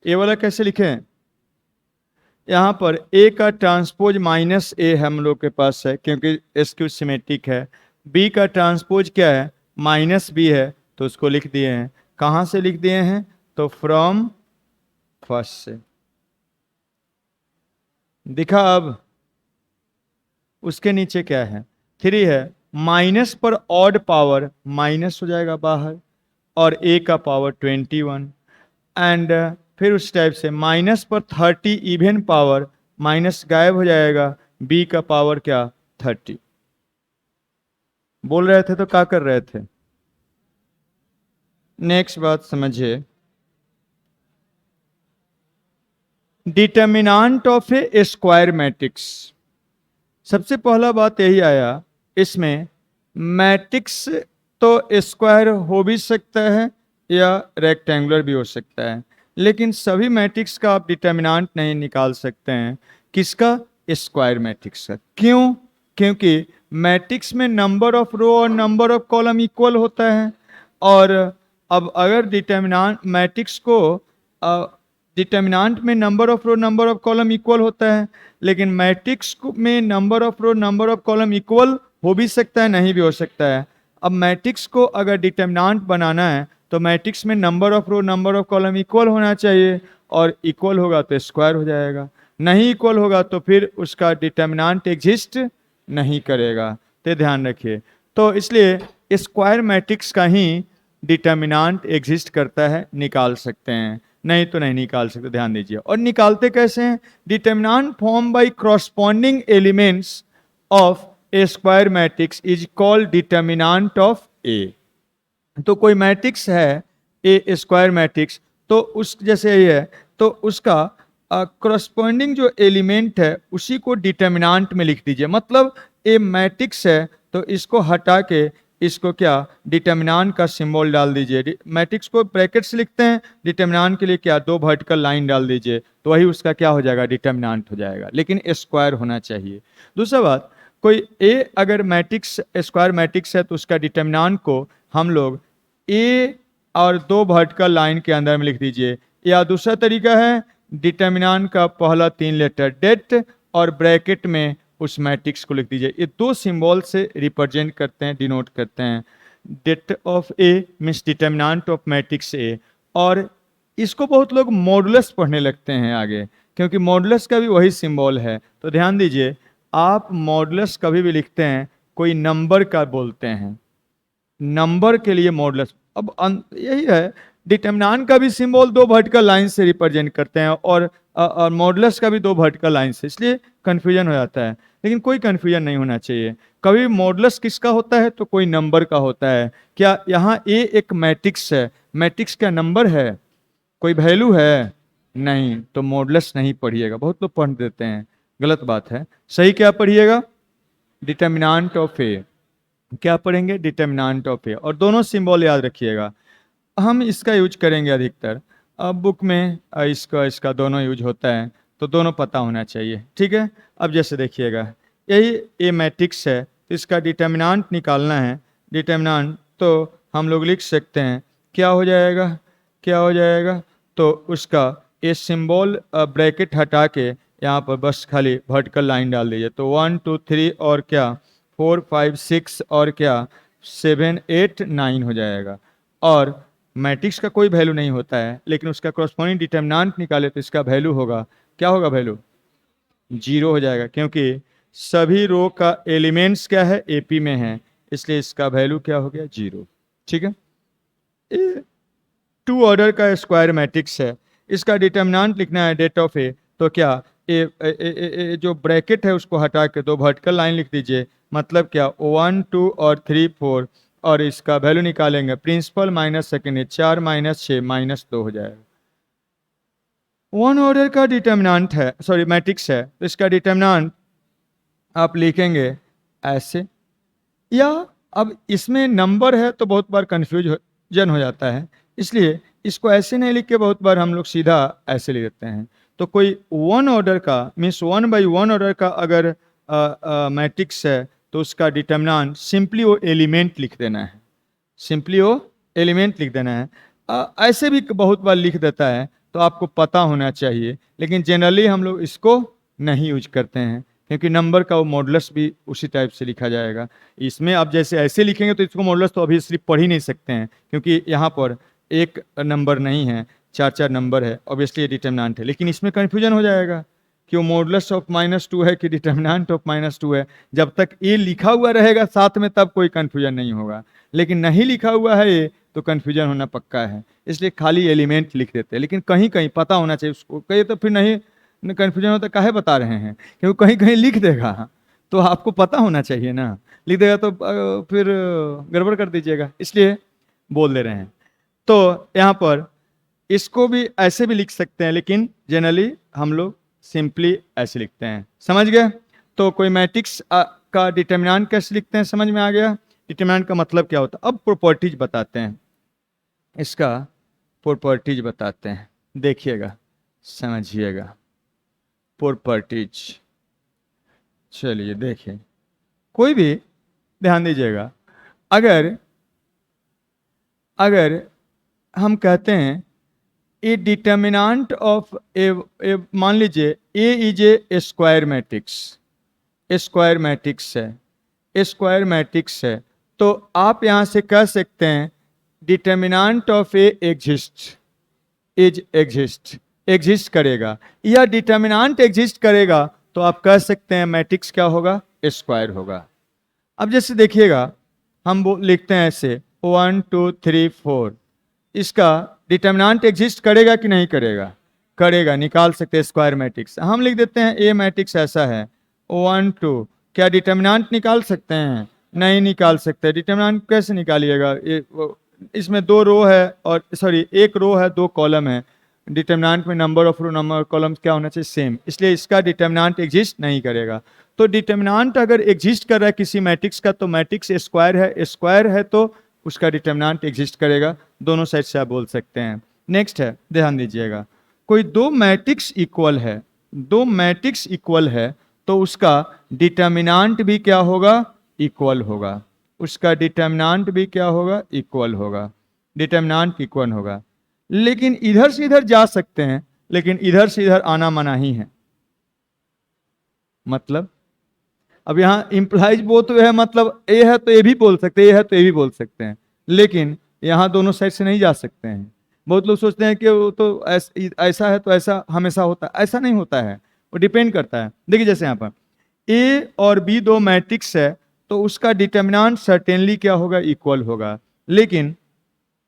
ए वाला कैसे लिखें, यहाँ पर ए का ट्रांसपोज माइनस ए हम लोग के पास है क्योंकि एसक्यू सिमेट्रिक है, बी का ट्रांसपोज क्या है माइनस बी है, तो उसको लिख दिए हैं। कहाँ से लिख दिए हैं, तो फ्रॉम फर्स्ट से दिखा। अब उसके नीचे क्या है 3 है, माइनस पर ऑड पावर माइनस हो जाएगा बाहर, और ए का पावर 21, एंड फिर उस टाइप से माइनस पर 30 इवन पावर, माइनस गायब हो जाएगा, बी का पावर क्या 30। बोल रहे थे तो क्या कर रहे थे, नेक्स्ट बात समझिए, determinant of a square matrix. सबसे पहला बात यही आया, इसमें मैट्रिक्स तो स्क्वायर हो भी सकता है या रेक्टेंगुलर भी हो सकता है, लेकिन सभी मैट्रिक्स का आप डिटर्मिनेंट नहीं निकाल सकते हैं, किसका, स्क्वायर मैट्रिक्स का। क्यों, क्योंकि मैट्रिक्स में नंबर ऑफ रो और नंबर ऑफ कॉलम इक्वल होता है, और अब अगर डिटर्मिनेंट मैट्रिक्स को डिटर्मिनेंट में number of row number of column equal होता है, लेकिन मैट्रिक्स में number of row number of column equal हो भी सकता है, नहीं भी हो सकता है। अब मैट्रिक्स को अगर डिटर्मिनेंट बनाना है तो मैट्रिक्स में number of row number of column equal होना चाहिए, और इक्वल होगा तो स्क्वायर हो जाएगा, नहीं इक्वल होगा तो फिर उसका डिटर्मिनेंट एग्जिस्ट नहीं करेगा, तो ध्यान रखिए। तो इसलिए स्क्वायर मैट्रिक्स का ही डिटर्मिनेंट एग्जिस्ट करता है, निकाल सकते हैं, नहीं तो नहीं निकाल सकते, ध्यान दीजिए। और निकालते कैसे हैं, determinant form by corresponding elements of a square matrix is called determinant of A. तो कोई मैट्रिक्स है ए स्क्वायर मैट्रिक्स, तो उस जैसे ये है तो उसका कॉरस्पॉन्डिंग जो एलिमेंट है उसी को डिटर्मिनेंट में लिख दीजिए। मतलब ए मैट्रिक्स है तो इसको हटा के इसको क्या डिटर्मिनेंट का सिंबल डाल दीजिए। मैट्रिक्स को ब्रैकेट्स लिखते हैं, डिटर्मिनेंट के लिए क्या दो वर्टिकल लाइन डाल दीजिए, तो वही उसका क्या हो जाएगा डिटर्मिनेंट हो जाएगा, लेकिन स्क्वायर होना चाहिए। दूसरा बात, कोई ए अगर मैट्रिक्स स्क्वायर मैट्रिक्स है तो उसका डिटर्मिनेंट को हम लोग ए और दो वर्टिकल लाइन के अंदर में लिख दीजिए, या दूसरा तरीका है डिटर्मिनेंट का पहला 3 लेटर डेट और ब्रैकेट में उस मैट्रिक्स को लिख दीजिए। ये दो सिंबल से रिप्रेजेंट करते हैं, डिनोट करते हैं। Det of A means determinant of matrix A, और इसको बहुत लोग मॉडुलस पढ़ने लगते हैं आगे, क्योंकि मॉडुलस का भी वही सिंबल है। तो ध्यान दीजिए, आप मॉडुलस कभी भी लिखते हैं कोई नंबर का बोलते हैं, नंबर के लिए मॉडुलस। अब यही है, डिटर्मिनेंट का भी सिंबल दो वर्टिकल लाइन से रिप्रेजेंट करते हैं, और मॉडुलस का भी दो वर्टिकल लाइन से, इसलिए कंफ्यूजन हो जाता है। लेकिन कोई कंफ्यूजन नहीं होना चाहिए। कभी मॉडुलस किसका होता है तो कोई नंबर का होता है। क्या यहाँ ए एक मैट्रिक्स है, मैट्रिक्स का नंबर है, कोई वैल्यू है नहीं, तो मॉडुलस नहीं पढ़िएगा। बहुत लोग पढ़ देते हैं, गलत बात है। सही क्या पढ़िएगा, डिटर्मिनेंट ऑफ ए। क्या पढ़ेंगे, डिटर्मिनेंट ऑफ ए, और दोनों सिंबल याद रखिएगा। हम इसका यूज करेंगे अधिकतर अब बुक में इसका इसका दोनों यूज होता है, तो दोनों पता होना चाहिए, ठीक है। अब जैसे देखिएगा, यही ए मैट्रिक्स है, तो इसका डिटर्मिनेंट निकालना है। डिटर्मिनेंट तो हम लोग लिख सकते हैं, क्या हो जाएगा, क्या हो जाएगा, तो उसका ये सिंबल ब्रैकेट हटा के यहाँ पर बस खाली वर्टिकल लाइन डाल दीजिए, तो 1 2 3 और क्या 4 5 6 और क्या 7 8 9 हो जाएगा। और मैट्रिक्स का कोई वैल्यू नहीं होता है, लेकिन उसका कॉरस्पॉन्डिंग डिटर्मिनेंट निकाले तो इसका वैल्यू होगा, क्या होगा वैल्यू, 0 हो जाएगा, क्योंकि सभी रो का एलिमेंट्स क्या है, एपी में है, इसलिए इसका वैल्यू क्या हो गया, 0, ठीक है। ये 2 ऑर्डर का स्क्वायर मैट्रिक्स है, इसका डिटर्मिनेंट लिखना है डेट ऑफ ए, तो क्या जो ब्रैकेट है उसको हटा के 2 वर्टिकल लाइन लिख दीजिए, मतलब क्या 1 2 और 3 4, और इसका वैल्यू निकालेंगे principal minus second, 4 minus 6 minus 2 हो जाएगा। 1 ऑर्डर का डिटर्मिनेंट है, सॉरी मैट्रिक्स है, तो इसका डिटर्मिनेंट आप लिखेंगे ऐसे, या अब इसमें नंबर है तो बहुत बार कन्फ्यूजन हो जाता है, इसलिए इसको ऐसे नहीं लिख के बहुत बार हम लोग सीधा ऐसे लिख देते हैं। तो कोई 1 ऑर्डर का मीन्स 1/1 ऑर्डर का अगर मैट्रिक्स है, तो उसका डिटर्मिनेंट सिंपली वो एलिमेंट लिख देना है, सिंपली वो एलिमेंट लिख देना है। ऐसे भी बहुत बार लिख देता है, तो आपको पता होना चाहिए, लेकिन जनरली हम लोग इसको नहीं यूज करते हैं, क्योंकि नंबर का वो मॉडुलस भी उसी टाइप से लिखा जाएगा। इसमें आप जैसे ऐसे लिखेंगे तो इसको मॉडुलस तो अभी सिर्फ पढ़ ही नहीं सकते हैं, क्योंकि यहाँ पर एक नंबर नहीं है, 4 नंबर है, ऑब्वियसली ये डिटर्मिनेंट है, लेकिन इसमें कन्फ्यूजन हो जाएगा कि वो मॉडुलस ऑफ -2 है कि डिटर्मिनेंट ऑफ -2 है। जब तक ये लिखा हुआ रहेगा साथ में तब कोई कन्फ्यूजन नहीं होगा, लेकिन नहीं लिखा हुआ है ये तो कन्फ्यूजन होना पक्का है, इसलिए खाली एलिमेंट लिख देते हैं। लेकिन कहीं कहीं पता होना चाहिए उसको, कहीं तो फिर नहीं कन्फ्यूजन होता, काहे बता रहे हैं, क्योंकि कहीं कहीं लिख देगा तो आपको पता होना चाहिए ना, लिख देगा तो फिर गड़बड़ कर दीजिएगा, इसलिए बोल दे रहे हैं। तो यहाँ पर इसको भी ऐसे भी लिख सकते हैं, लेकिन जनरली हम लोग सिंपली ऐसे लिखते हैं, समझ गए। तो कोई मैट्रिक्स का डिटर्मिनेंट कैसे लिखते हैं, समझ में आ गया, डिटर्मिनेंट का मतलब क्या होता है। अब प्रॉपर्टीज बताते हैं, इसका प्रॉपर्टीज बताते हैं, देखिएगा समझिएगा प्रॉपर्टीज। चलिए देखिए, कोई भी ध्यान दीजिएगा, अगर अगर हम कहते हैं ए डिटर्मिनेंट ऑफ ए मान लीजिए A is a square matrix, square matrix है, स्क्वायर मैट्रिक्स है, तो आप यहां से कह सकते हैं determinant of A exist, is exist करेगा, या डिटर्मिनेंट एग्जिस्ट करेगा तो आप कह सकते हैं मैट्रिक्स क्या होगा, स्क्वायर होगा। अब जैसे देखिएगा, हम लिखते हैं ऐसे 1 2 3 4, इसका डिटर्मिनेंट एग्जिस्ट करेगा कि नहीं करेगा, करेगा, निकाल सकते हैं स्क्वायर मैट्रिक्स। हम लिख देते हैं ए मैट्रिक्स ऐसा है 1 2, क्या डिटर्मिनेंट निकाल सकते हैं, नहीं निकाल सकते। डिटर्मिनेंट कैसे निकालिएगा, इसमें 2 रो है और सॉरी 1 रो है 2 कॉलम है, डिटर्मिनेंट में number of row number column क्या होना चाहिए, सेम, इसलिए इसका डिटर्मिनेंट एग्जिस्ट नहीं करेगा। तो डिटर्मिनेंट अगर एग्जिस्ट कर रहा है किसी मैट्रिक्स का, तो मैट्रिक्स स्क्वायर है तो उसका डिटर्मिनेंट एग्जिस्ट करेगा, दोनों साइड से आप बोल सकते हैं। नेक्स्ट है, ध्यान दीजिएगा, कोई 2 मैट्रिक्स इक्वल है, 2 मैट्रिक्स इक्वल है, तो उसका डिटर्मिनेंट भी क्या होगा, इक्वल होगा, उसका डिटर्मिनेंट भी क्या होगा, इक्वल होगा, डिटर्मिनेंट इक्वल होगा। लेकिन इधर से इधर जा सकते हैं, लेकिन इधर से इधर आना मना ही है, मतलब अब यहाँ इंप्लाइज बोथ है, मतलब ए है तो ए भी बोल सकते हैं, ए है तो ए भी बोल सकते हैं, लेकिन यहाँ दोनों साइड से नहीं जा सकते हैं। बहुत लोग सोचते हैं कि वो तो ऐसा है तो ऐसा हमेशा होता है, ऐसा नहीं होता है, वो डिपेंड करता है। देखिए जैसे यहाँ पर ए और बी 2 मैट्रिक्स है, तो उसका डिटर्मिनेंट सर्टेनली क्या होगा, इक्वल होगा, लेकिन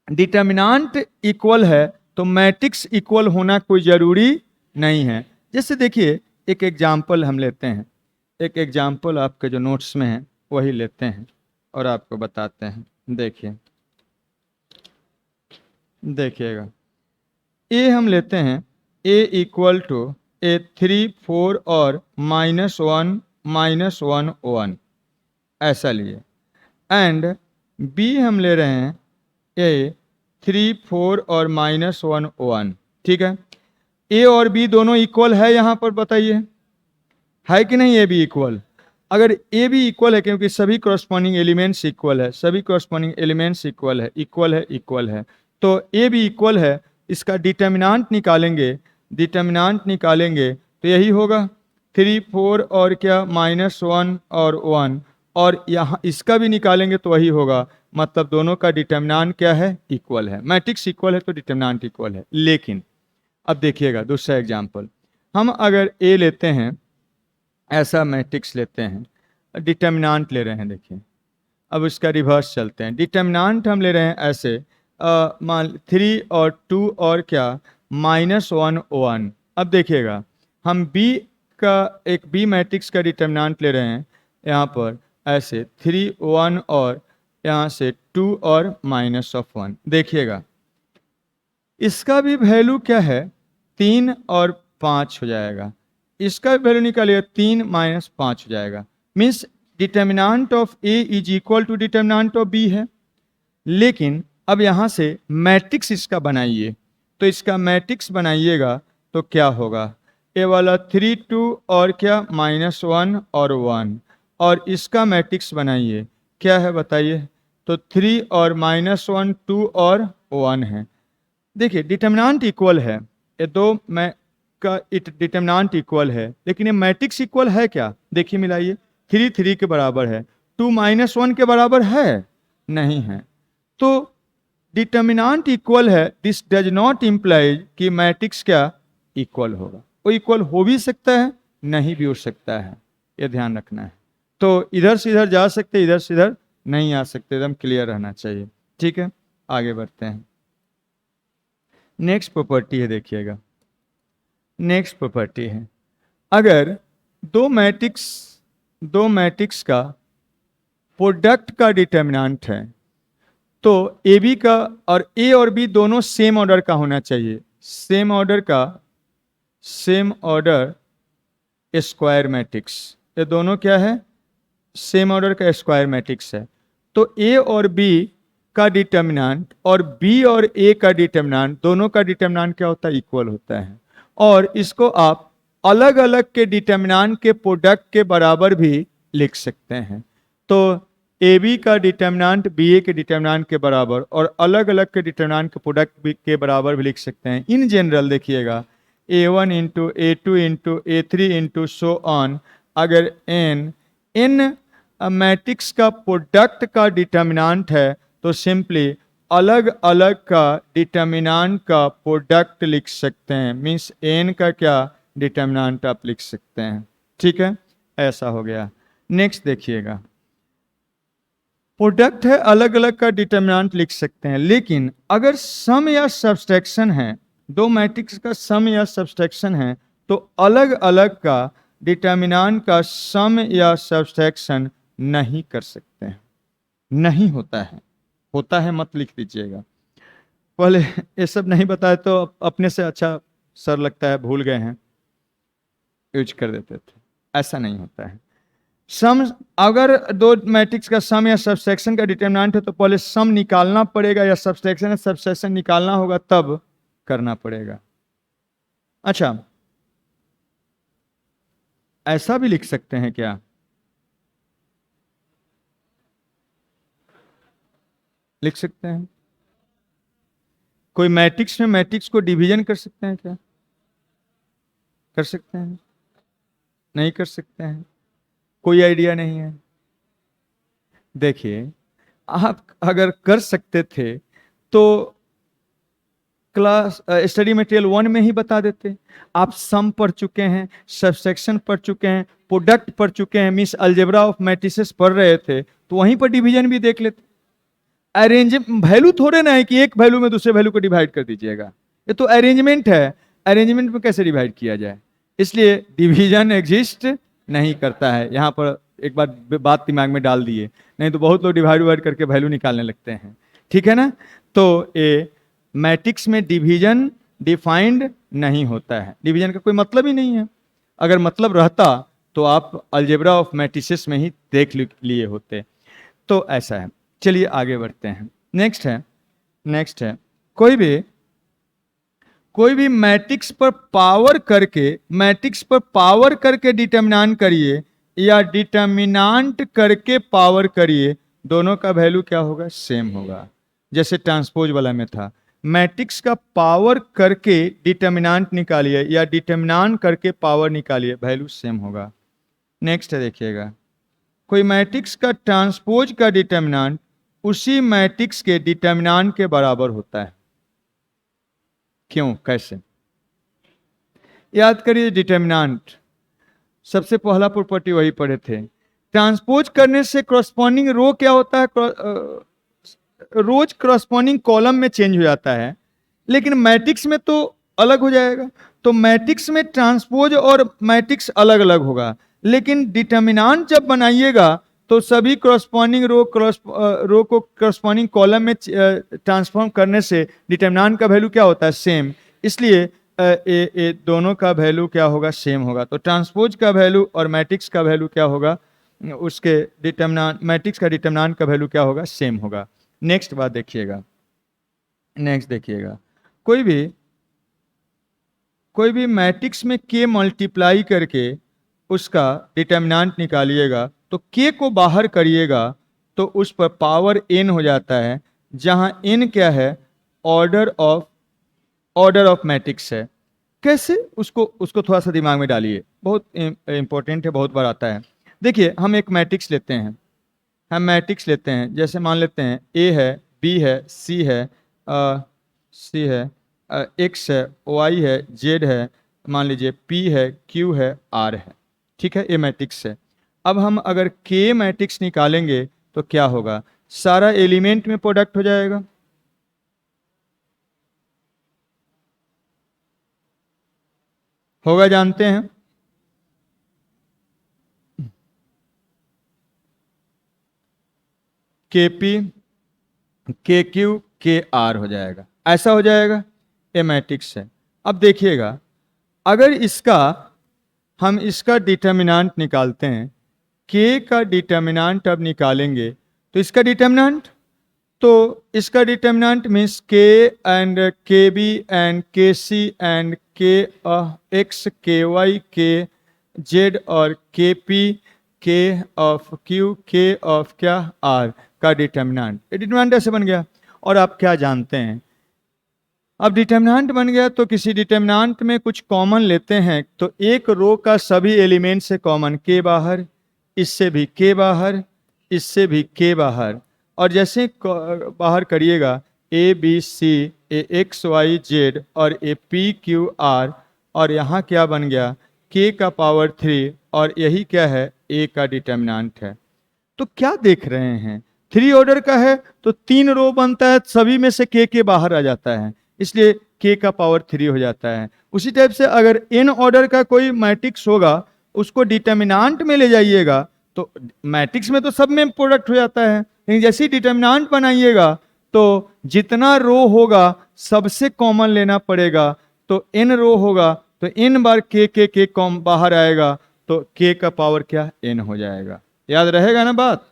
डिटर्मिनेंट इक्वल है तो मैट्रिक्स इक्वल होना कोई जरूरी नहीं है। जैसे देखिए एक एग्जाम्पल हम लेते हैं, एक एग्जाम्पल आपके जो नोट्स में है वही लेते हैं और आपको बताते हैं। देखिए देखिएगा, ए हम लेते हैं, ए इक्वल टू ए 3 4 और -1 -1 1 ऐसा लिए, एंड बी हम ले रहे हैं ए 3 4 और -1 1, ठीक है। ए और बी दोनों इक्वल है यहाँ पर, बताइए है कि नहीं ए बी इक्वल? अगर ए बी इक्वल है, क्योंकि सभी करस्पॉन्डिंग एलिमेंट्स इक्वल है, सभी करस्पॉन्डिंग एलिमेंट्स इक्वल है, इक्वल है, इक्वल है, तो ए बी इक्वल है, इसका डिटर्मिनेंट निकालेंगे, डिटर्मिनेंट निकालेंगे तो यही होगा 3 4 और क्या -1 और 1, और यहाँ इसका भी निकालेंगे तो वही होगा, मतलब दोनों का डिटर्मिनेंट क्या है? इक्वल है। मैट्रिक्स इक्वल है तो डिटर्मिनेंट इक्वल है। लेकिन अब देखिएगा दूसरा एग्जाम्पल, हम अगर ए लेते हैं, ऐसा मैट्रिक्स लेते हैं, डिटर्मिनेंट ले रहे हैं, देखिए अब इसका रिवर्स चलते हैं, डिटर्मिनेंट हम ले रहे हैं ऐसे, मान 3 और 2 और क्या -1 1। अब देखिएगा हम बी का एक बी मैट्रिक्स का डिटर्मिनेंट ले रहे हैं यहाँ पर ऐसे 3 1 और यहाँ से 2 और -1। देखिएगा इसका भी वैल्यू क्या है? 3 और 5 हो जाएगा, इसका वैल्यू निकालिए 3 -5 हो जाएगा, means determinant of A is equal to determinant of B है। लेकिन अब यहाँ से मैट्रिक्स इसका बनाइए, तो इसका मैट्रिक्स बनाइएगा तो क्या होगा? ए वाला 3 2 और क्या -1 और 1, और इसका मैट्रिक्स बनाइए, क्या है बताइए? तो 3 और -1 2 और 1 है। देखिए डिटर्मिनेंट इक्वल है, ये दो मैं का डिटर्मिनेंट इक्वल है, लेकिन ये मैट्रिक्स इक्वल है क्या? देखिए मिलाइए, 3 3 के बराबर है, 2 -1 के बराबर है? नहीं है। तो डिटर्मिनेंट इक्वल है, दिस डज नॉट इम्प्लाई कि मैट्रिक्स क्या इक्वल होगा। वो इक्वल हो भी सकता है, नहीं भी हो सकता है, ये ध्यान रखना है। तो इधर से इधर जा सकते, इधर से इधर नहीं आ सकते, एकदम क्लियर रहना चाहिए। ठीक है, आगे बढ़ते हैं। नेक्स्ट प्रॉपर्टी है, देखिएगा नेक्स्ट प्रॉपर्टी है, अगर दो मैट्रिक्स का प्रोडक्ट का डिटर्मिनेंट है तो ए बी का और ए और बी दोनों सेम ऑर्डर का होना चाहिए, सेम ऑर्डर का, सेम ऑर्डर स्क्वायर मैट्रिक्स, ये दोनों क्या है? सेम ऑर्डर का स्क्वायर मैट्रिक्स है। तो ए और बी का डिटर्मिनेंट और बी और ए का डिटर्मिनेंट, दोनों का डिटर्मिनेंट क्या होता है? इक्वल होता है। और इसको आप अलग अलग के डिटर्मिनेंट के प्रोडक्ट के बराबर भी लिख सकते हैं। तो ए बी का डिटर्मिनेंट बी ए के डिटर्मिनेंट के बराबर और अलग अलग के डिटर्मिनेंट के प्रोडक्ट के बराबर भी लिख सकते हैं। इन जनरल देखिएगा A1 into A2 into A3 into so on, अगर n मैट्रिक्स का प्रोडक्ट का डिटर्मिनेंट है तो सिंपली अलग अलग का डिटर्मिनेंट का प्रोडक्ट लिख सकते हैं, मीन्स n का क्या डिटर्मिनेंट आप लिख सकते हैं। ठीक है, ऐसा हो गया। नेक्स्ट देखिएगा, प्रोडक्ट है, अलग अलग का डिटर्मिनेंट लिख सकते हैं, लेकिन अगर सम या सब्सट्रैक्शन है, दो मैट्रिक्स का सम या सब्सट्रैक्शन है, तो अलग अलग का डिटर्मिनेंट का सम या सब्सट्रैक्शन नहीं कर सकते हैं, नहीं होता है, होता है मत लिख दीजिएगा। पहले ये सब नहीं बताए तो अपने से अच्छा सर लगता है भूल गए हैं, यूज कर देते थे, ऐसा नहीं होता है। सम, अगर दो मैट्रिक्स का सम या सब्सट्रैक्शन का डिटर्मिनेंट है तो पहले सम निकालना पड़ेगा, या सब्सट्रैक्शन या सब्सट्रैक्शन निकालना होगा तब करना पड़ेगा। अच्छा, ऐसा भी लिख सकते हैं क्या? लिख सकते हैं। कोई मैट्रिक्स में मैट्रिक्स को डिवीजन कर सकते हैं क्या? कर सकते हैं? नहीं कर सकते हैं? कोई आइडिया नहीं है? देखिए, आप अगर कर सकते थे तो क्लास स्टडी मटेरियल 1 में ही बता देते। आप सम पढ़ चुके हैं, सब्सट्रैक्शन पढ़ चुके हैं, प्रोडक्ट पढ़ चुके हैं, मींस अलजेब्रा ऑफ मैट्रिसेस पढ़ रहे थे, तो वहीं पर डिवीजन भी देख लेते। अरेंज वैल्यू थोड़े ना है कि एक वैल्यू में दूसरे वैल्यू को डिवाइड कर दीजिएगा, ये तो अरेंजमेंट है, अरेंजमेंट में कैसे डिवाइड किया जाए? इसलिए डिवीजन एग्जिस्ट नहीं करता है। यहाँ पर एक बात दिमाग में डाल दिए, नहीं तो बहुत लोग डिवाइड करके वैल्यू निकालने लगते हैं। ठीक है ना? तो ये मैट्रिक्स में डिवीजन डिफाइंड नहीं होता है, डिवीजन का कोई मतलब ही नहीं है। अगर मतलब रहता तो आप अलजेब्रा ऑफ मैट्रिसेस में ही देख लिए होते। तो ऐसा है। चलिए आगे बढ़ते हैं। नेक्स्ट है कोई भी कोई भी मैट्रिक्स पर पावर करके डिटर्मिनांट करिए या डिटर्मिनांट करके पावर करिए, दोनों का वैल्यू क्या होगा? सेम होगा। जैसे ट्रांसपोज वाला में था, मैट्रिक्स का पावर करके डिटर्मिनांट निकालिए या डिटर्मिनांट करके पावर निकालिए, वैल्यू सेम होगा। नेक्स्ट है, देखिएगा, कोई मैट्रिक्स का ट्रांसपोज का डिटर्मिनांट उसी मैट्रिक्स के डिटर्मिनांट के बराबर होता है। क्यों? कैसे? याद करिए, डिटर्मिनांट सबसे पहला प्रॉपर्टी वही पढ़े थे। ट्रांसपोज करने से करस्पॉन्डिंग रो क्या होता है? रोज करस्पॉन्डिंग कॉलम में चेंज हो जाता है, लेकिन मैट्रिक्स में तो अलग हो जाएगा। तो मैट्रिक्स में ट्रांसपोज और मैट्रिक्स अलग अलग होगा, लेकिन डिटर्मिनांट जब बनाइएगा तो सभी करस्पॉन्डिंग रो को करस्पॉन्डिंग कॉलम में ट्रांसफॉर्म करने से डिटर्मिनांट का वैल्यू क्या होता है? सेम। इसलिए ये दोनों का वैल्यू क्या होगा? सेम होगा। तो ट्रांसपोज का वैल्यू और मैट्रिक्स का वैल्यू क्या होगा? उसके डिटर्मिनांट, मैट्रिक्स का डिटर्मिनांट का वैल्यू क्या होगा? सेम होगा। नेक्स्ट बात देखिएगा, नेक्स्ट देखिएगा, कोई भी मैट्रिक्स में k मल्टीप्लाई करके उसका डिटर्मिनांट निकालिएगा तो k को बाहर करिएगा तो उस पर पावर n हो जाता है, जहां n क्या है? ऑर्डर ऑफ मैट्रिक्स है। कैसे? उसको थोड़ा सा दिमाग में डालिए, बहुत इंपॉर्टेंट है, बहुत बार आता है। देखिए, हम एक मैट्रिक्स लेते हैं, जैसे मान लेते हैं A है, B है, C है, X है, Y है, Z है, मान लीजिए P है, Q है, R है। ठीक है, ये मैट्रिक्स है। अब हम अगर K मैट्रिक्स निकालेंगे तो क्या होगा? सारा एलिमेंट में प्रोडक्ट हो जाएगा। होगा, जानते हैं? KP, KQ, KR हो जाएगा, ऐसा हो जाएगा। ये मैट्रिक्स है। अब देखिएगा, अगर हम इसका डिटर्मिनांट निकालते हैं, k का डिटर्मिनांट अब निकालेंगे तो इसका determinant means k and kb and kc and kx, ky, kz और kp, k of q, k of क्या? r का डिटर्मिनांट ऐसे बन गया। और आप क्या जानते हैं, अब डिटर्मिनांट बन गया तो किसी डिटर्मिनांट में कुछ कॉमन लेते हैं तो एक रो का सभी एलिमेंट से कॉमन k बाहर, इससे भी k बाहर, इससे भी k बाहर, और जैसे बाहर करिएगा a b c, a x y z और a p q r, और यहाँ क्या बन गया? k का पावर 3, और यही क्या है? a का डिटर्मिनांट है। तो क्या देख रहे हैं? 3 ऑर्डर का है तो 3 रो बनता है, सभी में से k बाहर आ जाता है, इसलिए k का पावर 3 हो जाता है। उसी टाइप से अगर n ऑर्डर का कोई मैट्रिक्स होगा, उसको डिटर्मिनांट में ले जाइएगा तो मैट्रिक्स में तो सब में प्रोडक्ट हो जाता है, लेकिन जैसे ही डिटर्मिनांट बनाइएगा तो जितना रो होगा सबसे कॉमन लेना पड़ेगा। तो n रो होगा तो n बार k कॉम बाहर आएगा तो k का पावर क्या? n हो जाएगा। याद रहेगा ना बात?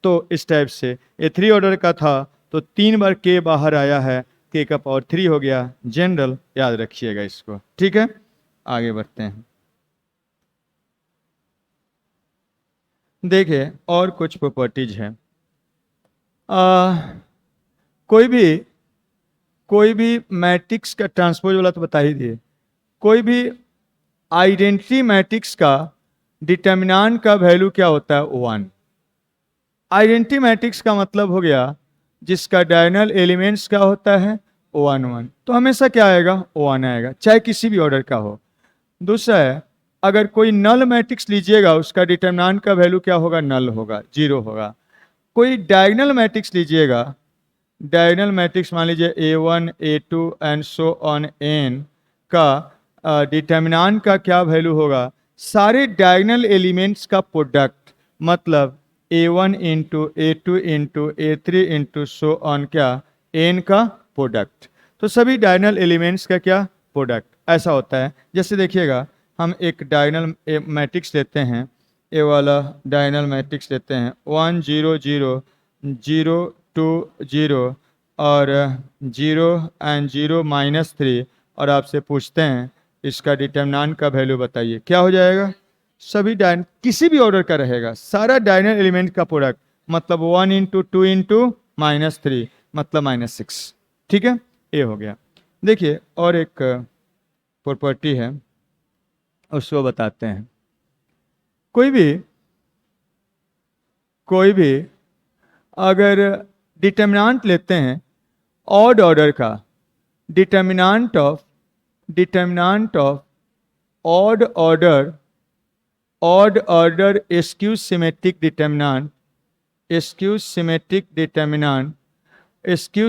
तो इस टाइप से ये 3 ऑर्डर का था तो 3 बार k बाहर आया है, k का पावर 3 हो गया। जनरल याद रखिएगा इसको। ठीक है, आगे बढ़ते हैं। देखिए, और कुछ प्रॉपर्टीज हैं। कोई भी मैट्रिक्स का ट्रांसपोज वाला तो बता ही दिए। कोई भी आइडेंटिटी मैट्रिक्स का डिटर्मिनांट का वैल्यू क्या होता है? 1। आइडेंटिटी मैट्रिक्स का मतलब हो गया जिसका डायगोनल एलिमेंट्स क्या होता है? 1 1। तो हमेशा क्या आएगा? 1 आएगा, चाहे किसी भी ऑर्डर का हो। दूसरा है, अगर कोई नल मैट्रिक्स लीजिएगा उसका डिटर्मिनांट का वैल्यू क्या होगा? नल होगा, 0 होगा। कोई डायगोनल मैट्रिक्स लीजिएगा, डायगोनल मैट्रिक्स मान लीजिए A1, A2 and so on n का डिटर्मिनांट का क्या वैल्यू होगा? सारे डायगोनल एलिमेंट्स का प्रोडक्ट, मतलब A1 into A2 into A3 into so on क्या? n का प्रोडक्ट। तो सभी डायगोनल एलिमेंट्स का क्या? प्रोडक्ट। ऐसा होता है। जैसे देखिएगा, हम एक डायगोनल मैट्रिक्स लेते हैं, ए वाला डायगोनल मैट्रिक्स लेते हैं 1 0 0 0 2 0 और 0 एंड 0 -3 और आपसे पूछते हैं इसका डिटर्मिनेंट का वैल्यू बताइए, क्या हो जाएगा? सभी किसी भी ऑर्डर का रहेगा, सारा डायनल एलिमेंट का प्रोडक्ट, मतलब 1 इंटू 2 इंटू -3 मतलब -6। ठीक है, ये हो गया। देखिए और एक प्रॉपर्टी है, उसको बताते हैं। कोई भी अगर डिटर्मिनेंट लेते हैं ऑड ऑर्डर का, determinant of odd order skew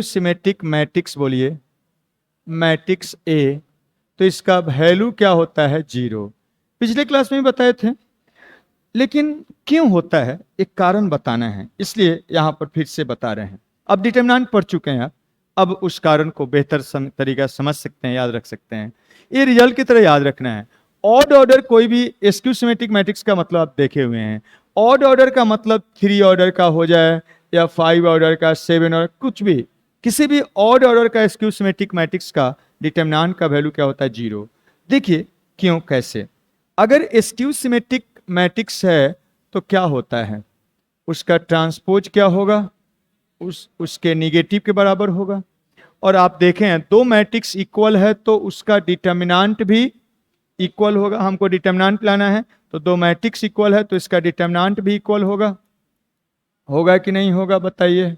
symmetric matrix बोलिए, मैट्रिक्स ए, तो इसका वैल्यू क्या होता है? 0। पिछले क्लास में भी बताए थे, लेकिन क्यों होता है एक कारण बताना है, इसलिए यहां पर फिर से बता रहे हैं। अब डिटर्मिनेंट पढ़ चुके हैं आप, अब उस कारण को बेहतर तरीका समझ सकते हैं, याद रख सकते हैं। ये रिजल्ट की तरह याद रखना है। ऑड ऑर्डर कोई भी स्क्यू सिमेट्रिक मैट्रिक्स का मतलब आप देखे हुए हैं। ऑड ऑर्डर का मतलब 3 ऑर्डर का हो जाए या 5 ऑर्डर का, 7 ऑर्डर, कुछ भी, किसी भी ऑड ऑर्डर का स्क्यू सिमेट्रिक मैट्रिक्स का डिटर्मिनेंट का वैल्यू क्या होता है? 0। देखिए क्यों, कैसे। अगर स्क्यू सिमेट्रिक मैट्रिक्स है तो क्या होता है? उसका ट्रांसपोज क्या होगा? उसके निगेटिव के बराबर होगा। और आप देखें दो मैट्रिक्स इक्वल है तो उसका डिटर्मिनेंट भी इक्वल होगा। हमको डिटर्मिनेंट लाना है, तो दो मैट्रिक्स इक्वल है तो इसका डिटर्मिनेंट भी इक्वल होगा कि नहीं होगा? बताइए,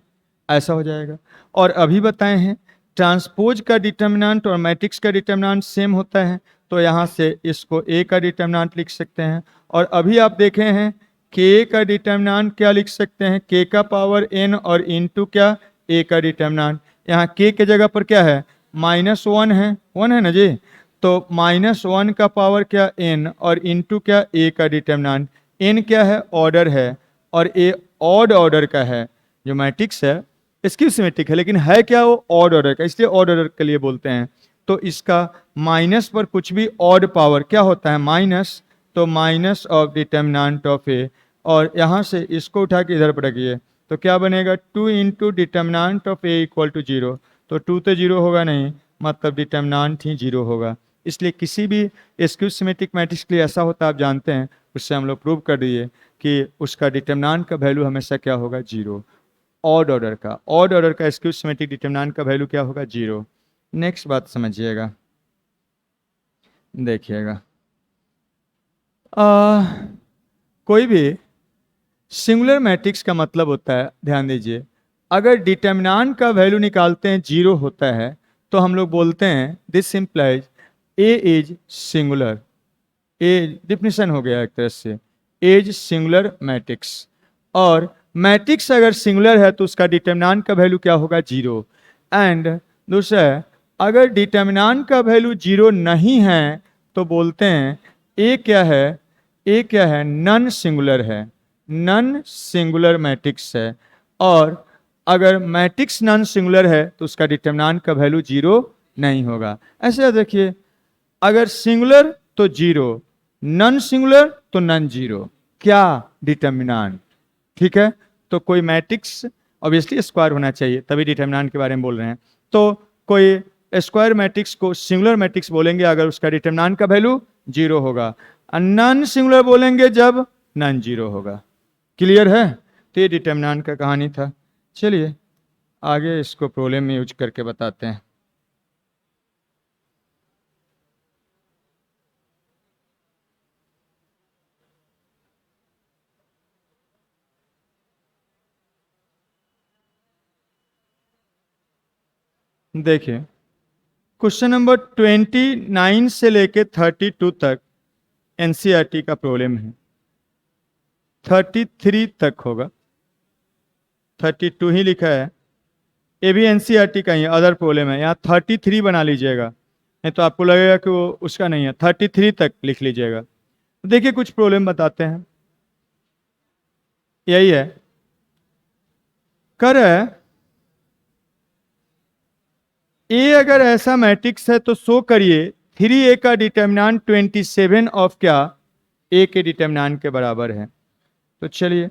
ऐसा हो जाएगा। और अभी बताए हैं ट्रांसपोज का डिटर्मिनेंट और मैट्रिक्स का डिटर्मिनेंट सेम होता है, तो यहाँ से इसको ए का डिटर्मिनेंट लिख सकते हैं। और अभी आप देखे हैं के का डिटर्मिनेंट क्या लिख सकते हैं? के का पावर n और इनटू क्या? ए का डिटर्मिनेंट। यहाँ के जगह पर क्या है? -1 है, 1 है ना जी, तो -1 का पावर क्या? n और इनटू क्या? ए का डिटर्मिनेंट। n क्या है? ऑर्डर है, और ए ऑड ऑर्डर का है। जो मैट्रिक्स है स्क्यू सिमेट्रिक है, लेकिन है क्या? वो ऑड ऑर्डर का, इसलिए ऑड ऑर्डर के लिए बोलते हैं। तो इसका माइनस पर कुछ भी ऑड पावर क्या होता है? माइनस, तो minus of determinant of A. और यहाँ से इसको उठा के इधर पर रखिए, तो क्या बनेगा? 2 into determinant of A equal to 0। तो 2 तो 0 होगा नहीं, मतलब डिटर्मिनेंट ही 0 होगा। इसलिए किसी भी स्क्यू सिमेट्रिक मैट्रिक्स के लिए ऐसा होता है, आप जानते हैं, उससे हम लोग प्रूव कर दिए कि उसका डिटर्मिनेंट का वैल्यू हमेशा क्या होगा? 0। ऑड ऑर्डर का स्क्यू सिमेट्रिक डिटर्मिनेंट का वैल्यू क्या होगा? 0। नेक्स्ट बात समझिएगा, देखिएगा। कोई भी सिंगुलर मैट्रिक्स का मतलब होता है, ध्यान दीजिए, अगर डिटर्मिनेंट का वैल्यू निकालते हैं 0 होता है तो हम लोग बोलते हैं this implies A is singular. A definition हो गया एक तरह से, एज सिंगुलर मैट्रिक्स। और मैट्रिक्स अगर सिंगुलर है तो उसका डिटर्मिनेंट का वैल्यू क्या होगा? 0। एंड दूसरा है, अगर डिटर्मिनेंट का वैल्यू 0 नहीं है तो बोलते हैं ए क्या है? ए क्या है? नन सिंगुलर है, नन सिंगुलर मैट्रिक्स है। और अगर मैट्रिक्स नन सिंगुलर है तो उसका डिटर्मिनेंट का वैल्यू 0 नहीं होगा। ऐसे देखिए, अगर सिंगुलर तो 0, नन सिंगुलर तो नन 0, क्या? डिटर्मिनेंट। ठीक है, तो कोई मैट्रिक्स ऑब्वियसली स्क्वायर होना चाहिए, तभी डिटर्मिनेंट के बारे में बोल रहे हैं। तो कोई स्क्वायर मैट्रिक्स को सिंगुलर मैट्रिक्स बोलेंगे अगर उसका डिटर्मिनेंट का वैल्यू 0 होगा, और नन सिंगुलर बोलेंगे जब नन 0 होगा। क्लियर है? तो ये डिटर्मिनेंट का कहानी था। चलिए आगे इसको प्रॉब्लम में यूज करके बताते हैं। देखिए क्वेश्चन नंबर 29 से लेके 32 तक एनसीईआरटी का प्रॉब्लम है। 33 तक होगा, 32 ही लिखा है, ये भी एनसीईआरटी का ही अदर प्रॉब्लम है। यहाँ 33 बना लीजिएगा, नहीं तो आपको लगेगा कि वो उसका नहीं है। 33 तक लिख लीजिएगा। देखिए कुछ प्रॉब्लम बताते हैं, यही है। कर ए अगर ऐसा मैट्रिक्स है तो शो करिए 3a का डिटर्मिनेंट 27 ऑफ क्या? ए के डिटर्मिनेंट के बराबर है। तो चलिए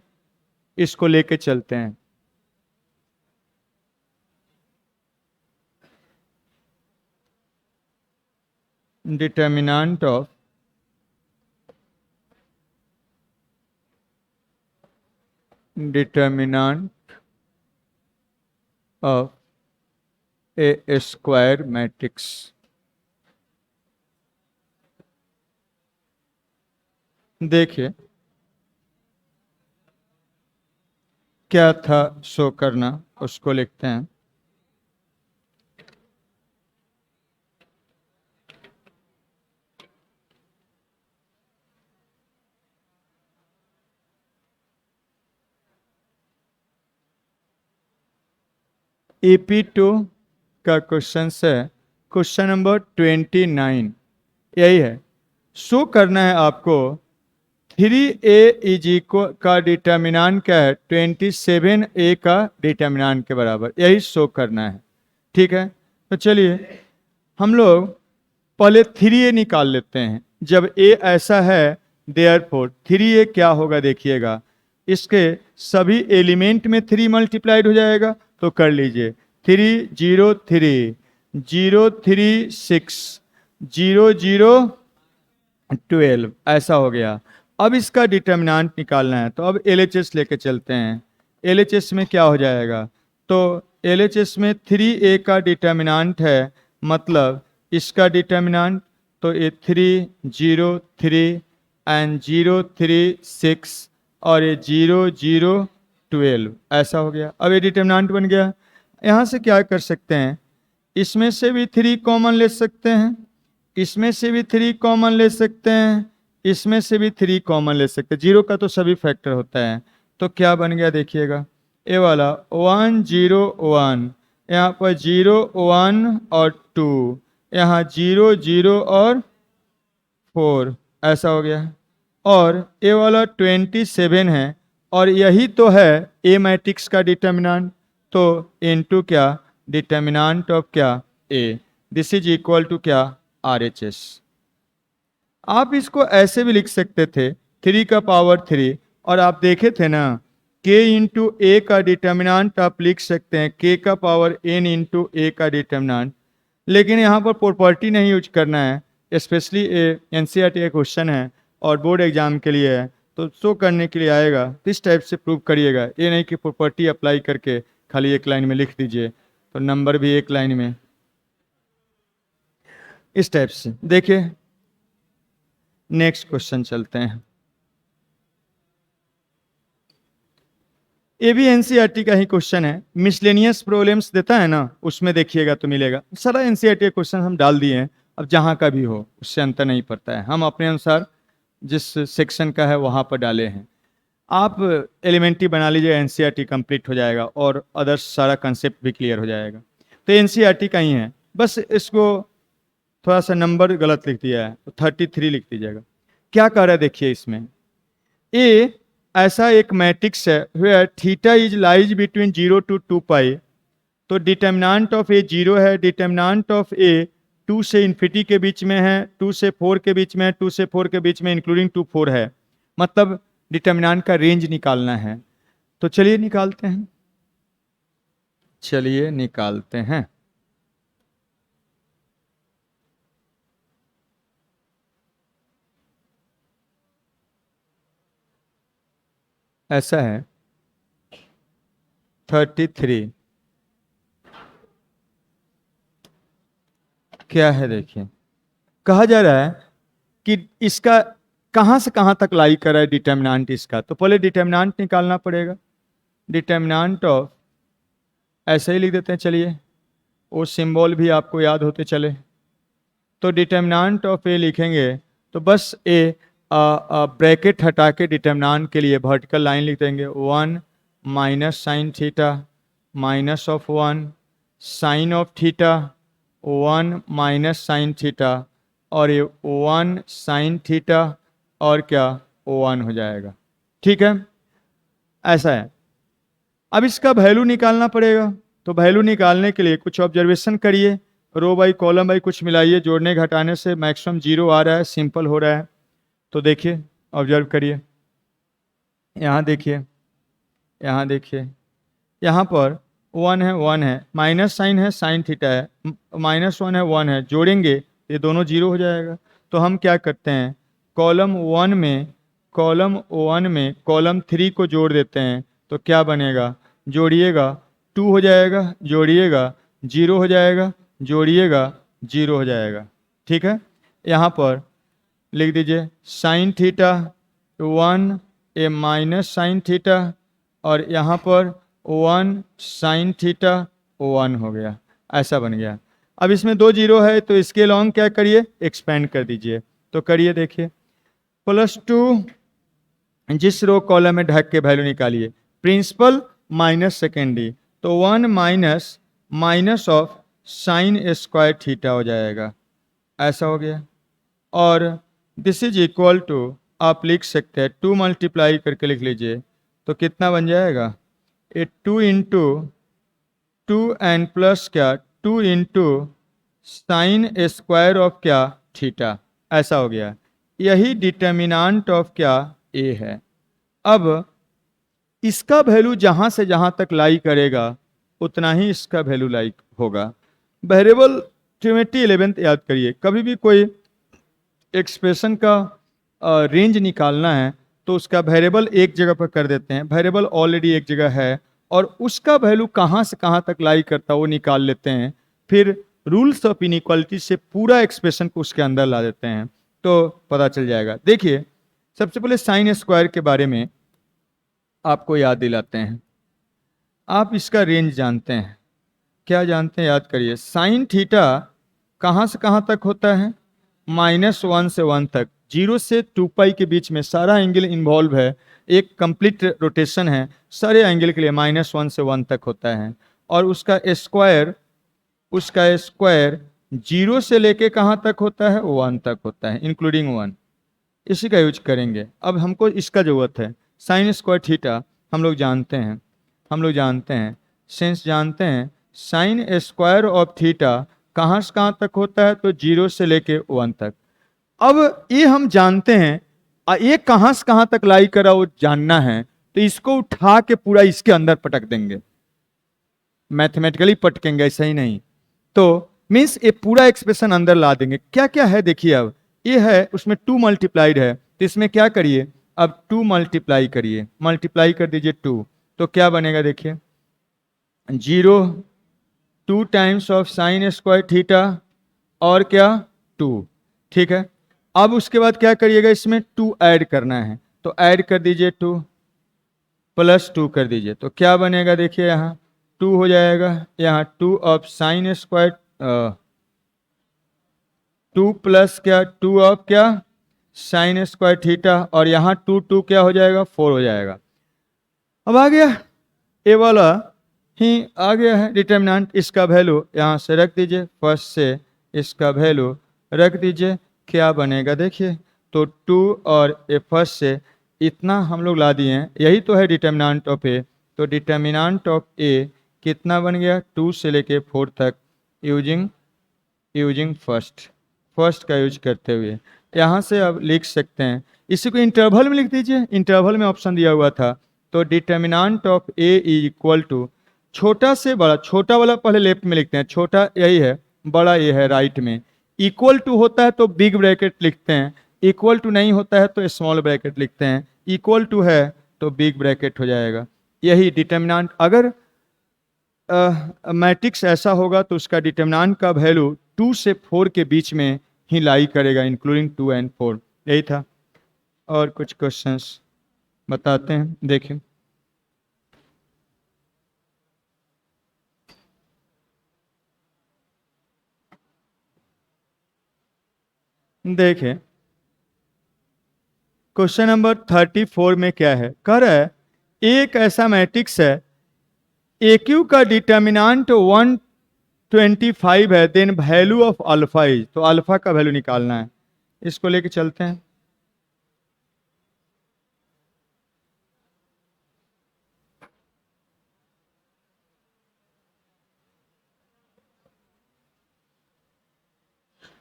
इसको लेके चलते हैं। Determinant of a square matrix. देखिए क्या था शो करना, उसको लिखते हैं। EP2 का क्वेश्चन है, क्वेश्चन नंबर 29 यही है। शो करना है आपको 3A इज इक्वल का डिटर्मिनेंट क्या है, 27A का डिटर्मिनेंट के बराबर, यही शो करना है। ठीक है, तो चलिए हम लोग पहले 3A निकाल लेते हैं। जब A ऐसा है देयरफॉर 3A क्या होगा देखिएगा, इसके सभी एलिमेंट में 3 मल्टीप्लाइड हो जाएगा। तो कर लीजिए 3 0 3 0 3 6 0 0 12 ऐसा हो गया। अब इसका डिटर्मिनेंट निकालना है, तो अब LHS लेके चलते हैं। LHS में क्या हो जाएगा, तो LHS में 3A का डिटर्मिनेंट है, मतलब इसका डिटर्मिनेंट, तो ये 3 0 3 एंड 0 3 6 और ये 0 0 12 ऐसा हो गया। अब ये डिटर्मिनेंट बन गया। यहाँ से क्या कर सकते हैं, इसमें से भी 3 कॉमन ले सकते हैं, इसमें से भी 3 कॉमन ले सकते हैं, इसमें से भी 3 कॉमन ले सकते हैं। 0 का तो सभी फैक्टर होता है। तो क्या बन गया देखिएगा, ये वाला 1 0 1, यहाँ पर 0 1 और 2, यहाँ 0 0 और 4 ऐसा हो गया। और ये वाला 27 है, और यही तो है ए मैट्रिक्स का डिटर्मिनेंट। तो इनटू क्या, डिटर्मिनेंट ऑफ क्या, ए, दिस इज इक्वल टू क्या, RHS। आप इसको ऐसे भी लिख सकते थे 3 का पावर 3, और आप देखे थे ना k इंटू ए का डिटर्मिनेंट आप लिख सकते हैं k का पावर n इंटू ए का डिटर्मिनेंट। लेकिन यहाँ पर प्रॉपर्टी नहीं यूज करना है, स्पेशली NCERT का क्वेश्चन है और बोर्ड एग्जाम के लिए है, तो शो करने के लिए आएगा। तो इस टाइप से प्रूव करिएगा, ये नहीं कि प्रॉपर्टी अप्लाई करके खाली एक लाइन में लिख दीजिए तो नंबर भी एक लाइन में। इस टाइप से देखिए, नेक्स्ट क्वेश्चन चलते हैं। ये भी NCERT का ही क्वेश्चन है, मिसलेनियस प्रॉब्लम्स देता है ना, उसमें देखिएगा तो मिलेगा। सारा NCERT का क्वेश्चन हम डाल दिए हैं, अब जहाँ का भी हो उससे अंतर नहीं पड़ता है, हम अपने अनुसार जिस सेक्शन का है वहाँ पर डाले हैं। आप एलिमेंट्री बना लीजिए, NCERT कंप्लीट हो जाएगा और अदर्स सारा कंसेप्ट भी क्लियर हो जाएगा। तो NCERT का ही है, बस इसको थोड़ा सा नंबर गलत लिख दिया है, तो 33 लिख दीजिएगा। क्या कह रहा है देखिए इसमें, ए ऐसा एक मैट्रिक्स है where theta is lies between 0 to 2 pi. तो डिटर्मिनेंट ऑफ ए 0 है, डिटर्मिनेंट ऑफ ए 2 से इन्फिनिटी के बीच में है, 2 से 4 के बीच में है, 2 से 4 के बीच में इंक्लूडिंग 2 4 है, मतलब डिटर्मिनेंट का रेंज निकालना है। तो चलिए निकालते हैं, चलिए निकालते हैं। ऐसा है 33 क्या है देखिए, कहा जा रहा है कि इसका कहाँ से कहाँ तक लाई कर रहा है डिटर्मिनेंट इसका। तो पहले डिटर्मिनेंट निकालना पड़ेगा। डिटर्मिनेंट ऑफ, ऐसे ही लिख देते हैं, चलिए वो सिंबल भी आपको याद होते चले। तो डिटर्मिनेंट ऑफ ए लिखेंगे तो बस ए ब्रैकेट हटा के डिटर्मिनेंट के लिए वर्टिकल लाइन लिख देंगे, 1 minus sine theta minus of 1 sine of theta 1 minus sine theta, और ये 1 साइन थीटा और क्या 1 हो जाएगा। ठीक है, ऐसा है। अब इसका वैल्यू निकालना पड़ेगा, तो वैल्यू निकालने के लिए कुछ ऑब्जर्वेशन करिए, रो बाई कॉलम बाई कुछ मिलाइए, जोड़ने घटाने से मैक्सिमम 0 आ रहा है, सिंपल हो रहा है। तो देखिए ऑब्जर्व करिए, यहाँ देखिए, यहाँ देखिए, यहाँ पर 1 है 1 है, माइनस साइन है साइन थीटा है, -1 है 1 है, जोड़ेंगे ये दोनों जीरो हो जाएगा। तो हम क्या करते हैं, कॉलम वन में कॉलम थ्री को जोड़ देते हैं। तो क्या बनेगा, जोड़िएगा टू हो जाएगा, जोड़िएगा जीरो हो जाएगा, जोड़िएगा जीरो हो जाएगा। ठीक है, यहाँ पर लिख दीजिए साइन थीटा वन ए माइनस साइन थीटा, और यहाँ पर वन साइन थीटा वन हो गया, ऐसा बन गया। अब इसमें दो जीरो है तो इसके लॉन्ग क्या करिए, एक्सपेंड कर दीजिए। तो करिए देखिए, +2 जिस रो कॉलम में ढक के वैल्यू निकालिए, प्रिंसिपल माइनस सेकेंडरी, तो one minus of sine square theta हो जाएगा, ऐसा हो गया। और दिस इज इक्वल टू, आप लिख सकते हैं 2 मल्टीप्लाई करके लिख लीजिए, तो कितना बन जाएगा, ये 2 इंटू टू एन प्लस क्या 2 इंटू साइन स्क्वायर ऑफ क्या थीटा, ऐसा हो गया। यही डिटर्मिनांट ऑफ क्या ए है। अब इसका वैल्यू जहां से जहां तक लाई करेगा उतना ही इसका वैल्यू लाई होगा। वेरिएबल ट्रिमेट्री 11th याद करिए, कभी भी कोई एक्सप्रेशन का रेंज निकालना है तो उसका वेरिएबल एक जगह पर कर देते हैं, वेरिएबल ऑलरेडी एक जगह है और उसका वैल्यू कहाँ से कहाँ तक लाई करता है वो निकाल लेते हैं, फिर रूल्स ऑफ इनइक्वालिटी से पूरा एक्सप्रेशन को उसके अंदर ला देते हैं, तो पता चल जाएगा। देखिए, सबसे पहले साइन स्क्वायर के बारे में आपको याद दिलाते हैं। आप इसका रेंज जानते हैं, क्या जानते हैं, याद करिए। साइन थीटा कहाँ से कहाँ तक होता है, -1 से 1 तक, 0 से 2π के बीच में सारा एंगल इन्वॉल्व है, एक कंप्लीट रोटेशन है, सारे एंगल के लिए -1 से 1 तक होता है। और उसका स्क्वायर 0 से लेके कहाँ तक होता है, 1 तक होता है, इंक्लूडिंग 1। इसी का यूज करेंगे। अब हमको इसका जरूरत है, साइन स्क्वायर थीटा हम लोग जानते हैं, सेंस जानते हैं। साइन स्क्वायर ऑफ थीटा कहाँ से कहाँ तक होता है, तो 0 से लेके 1 तक। अब ये हम जानते हैं, ये कहाँ से कहाँ तक लाई करा वो जानना है, तो इसको उठा के पूरा इसके अंदर पटक देंगे, मैथमेटिकली पटकेंगे, ऐसा ही नहीं। तो मीन्स ये पूरा एक्सप्रेशन अंदर ला देंगे। क्या क्या है देखिए, अब ये है उसमें 2 मल्टीप्लाइड है, तो इसमें क्या करिए, अब 2 मल्टीप्लाई करिए, मल्टीप्लाई कर दीजिए 2, तो क्या बनेगा देखिए, 0 2 times of sine square theta और क्या 2। ठीक है, अब उसके बाद क्या करिएगा, इसमें 2 ऐड करना है, तो ऐड कर दीजिए 2 +2 कर दीजिए, तो क्या बनेगा देखिए, यहाँ 2 हो जाएगा, यहाँ 2 ऑफ साइन स्क्वायर 2 प्लस क्या 2 ऑफ क्या साइन स्क्वायर थीटा, और यहाँ 2 क्या हो जाएगा, 4 हो जाएगा। अब आ गया, ए वाला ही आ गया है डिटर्मिनेंट। इसका वैल्यू यहाँ से रख दीजिए, फर्स्ट से इसका वैल्यू रख दीजिए, क्या बनेगा देखिए, तो 2 और ए फर्स्ट से इतना हम लोग ला दिए हैं, यही तो है डिटर्मिनेंट ऑफ ए। तो डिटर्मिनेंट ऑफ ए कितना बन गया, 2 से लेके 4 तक, यूजिंग फर्स्ट का यूज करते हुए। यहाँ से अब लिख सकते हैं, इसी को इंटरवल में लिख दीजिए, इंटरवल में ऑप्शन दिया हुआ था। तो determinant of A is equal to, छोटा से बड़ा, छोटा वाला पहले लेफ्ट में लिखते हैं, छोटा यही है, बड़ा ये है राइट में। इक्वल टू होता है तो बिग ब्रैकेट लिखते हैं, इक्वल टू नहीं होता है तो स्मॉल ब्रैकेट लिखते हैं, इक्वल टू है तो बिग ब्रैकेट हो जाएगा। यही डिटर्मिनेंट, अगर मैट्रिक्स ऐसा होगा तो उसका डिटर्मिनेंट का वैल्यू 2 से 4 के बीच में ही लाई करेगा, इंक्लूडिंग 2 और 4। यही था। और कुछ क्वेश्चंस बताते हैं, देखिए। देखें, क्वेश्चन नंबर 34 में क्या है, कह रहा है एक ऐसा मैट्रिक्स है, ए क्यू का डिटर्मिनेंट 125 है, then value of alpha is, तो अल्फा का वैल्यू निकालना है। इसको लेके चलते हैं।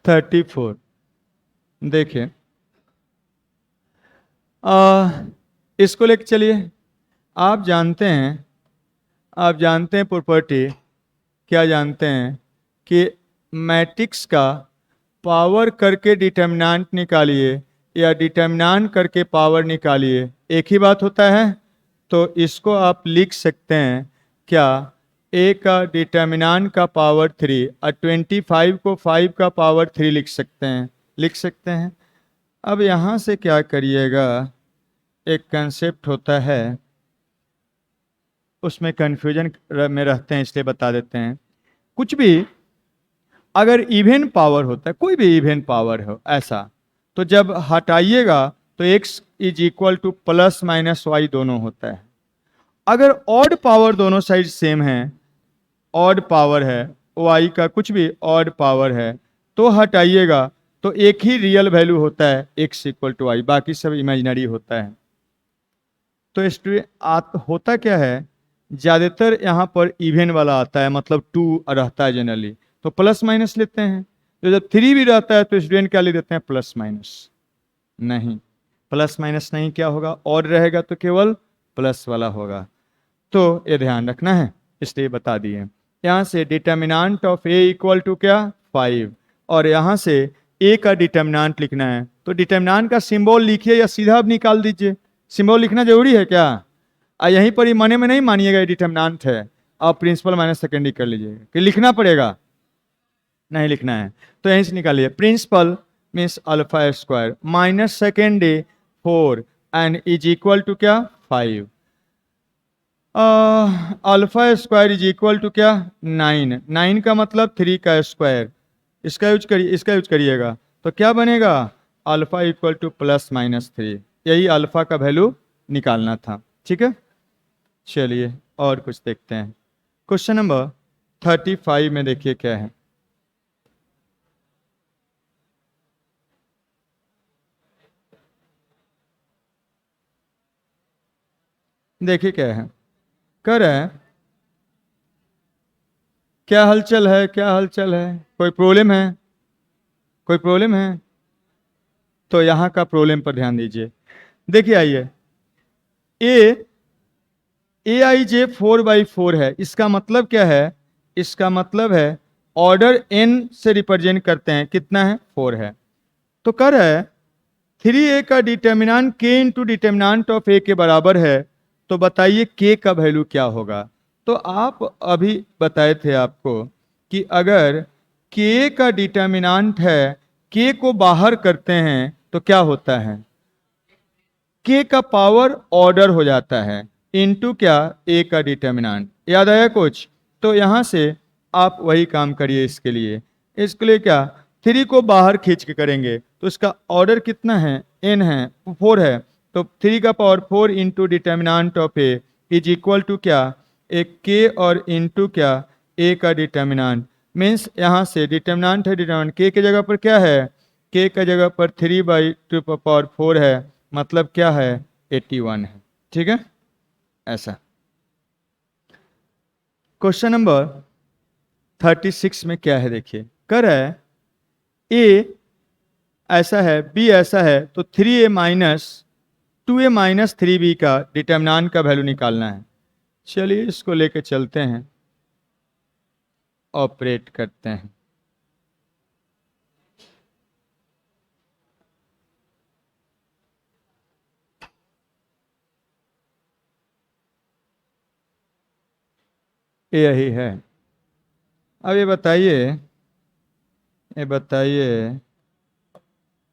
थर्टी फोर देखिए, इसको लेके चलिए। आप जानते हैं प्रॉपर्टी, क्या जानते हैं कि मैट्रिक्स का पावर करके डिटर्मिनेंट निकालिए या डिटर्मिनेंट करके पावर निकालिए, एक ही बात होता है। तो इसको आप लिख सकते हैं क्या, ए का डिटर्मिनेंट का पावर 3 और 25 को 5 का पावर 3 लिख सकते हैं। अब यहाँ से क्या करिएगा, एक कंसेप्ट होता है, उसमें कन्फ्यूजन में रहते हैं, इसलिए बता देते हैं। कुछ भी अगर इवन पावर होता है, कोई भी इवन पावर हो ऐसा, तो जब हटाइएगा तो x is equal to plus minus Y दोनों होता है। अगर ऑड पावर दोनों साइड सेम है, ऑड पावर है y का, कुछ भी ऑड पावर है, तो हटाइएगा तो एक ही रियल वैल्यू होता है x इक्वल टू वाई, बाकी सब इमेजिनरी होता है। तो स्टूडेंट होता क्या है, ज़्यादातर यहाँ पर इवन वाला आता है, मतलब 2 रहता है जनरली, तो प्लस माइनस लेते हैं। तो जब 3 भी रहता है तो स्टूडेंट क्या ले देते हैं, प्लस माइनस। नहीं, प्लस माइनस नहीं, क्या होगा, और रहेगा तो केवल प्लस वाला होगा। तो ये ध्यान रखना है, इसलिए बता दिए। यहाँ से determinant of A equal to क्या, 5, और यहाँ से ए का डिटर्मिनेंट लिखना है, तो डिटर्मिनेंट का सिंबल लिखिए या सीधा अब निकाल दीजिए। सिंबल लिखना जरूरी है क्या, यहीं पर ही मने में नहीं मानिएगा, डिटर्मिनेंट है, आप प्रिंसिपल माइनस सेकेंडरी कर लीजिएगा कि लिखना पड़ेगा, नहीं लिखना है। तो यहीं से निकालिए, principal means alpha square minus secondary 4 and is equal to क्या, 5। Alpha square is equal to क्या, 9। 9 का मतलब 3 का स्क्वायर, इसका यूज करिएगा, तो क्या बनेगा, alpha equal to plus minus 3। यही अल्फा का वैल्यू निकालना था, ठीक है। चलिए और कुछ देखते हैं। क्वेश्चन नंबर 35 में देखिए क्या है। देखिए क्या है, कर है, क्या हलचल है, क्या हलचल है, कोई प्रॉब्लम है, कोई प्रॉब्लम है, तो यहाँ का प्रॉब्लम पर ध्यान दीजिए। देखिए आइए, ए आई जे 4/4 है, इसका मतलब क्या है, इसका मतलब है ऑर्डर n से रिप्रेजेंट करते हैं, कितना है, 4 है। तो कर है 3a का determinant k into determinant of a के बराबर है, तो बताइए k का वैल्यू क्या होगा। तो आप अभी बताए थे आपको कि अगर k का डिटर्मिनेंट है, k को बाहर करते हैं तो क्या होता है, k का पावर ऑर्डर हो जाता है इनटू क्या, a का डिटर्मिनेंट। याद आया कुछ, तो यहां से आप वही काम करिए। इसके लिए क्या, 3 को बाहर खींच के करेंगे तो इसका ऑर्डर कितना है, n है, 4 है, तो 3 का power 4 into determinant of a is equal to क्या, एक k और इंटू क्या, a का डिटर्मिनेंट। मीन्स यहाँ से डिटर्मिनेंट है, डिटर्मिनेंट k की जगह पर क्या है, k की जगह पर 3/2 पावर 4 है, मतलब क्या है, 81 है, ठीक है। ऐसा क्वेश्चन नंबर 36 में क्या है, देखिए, कर है a ऐसा है, b ऐसा है, तो 3a minus 2a minus 3b का डिटर्मिनेंट का वैल्यू निकालना है। चलिए इसको लेके चलते हैं, ऑपरेट करते हैं। यही है। अब ये बताइए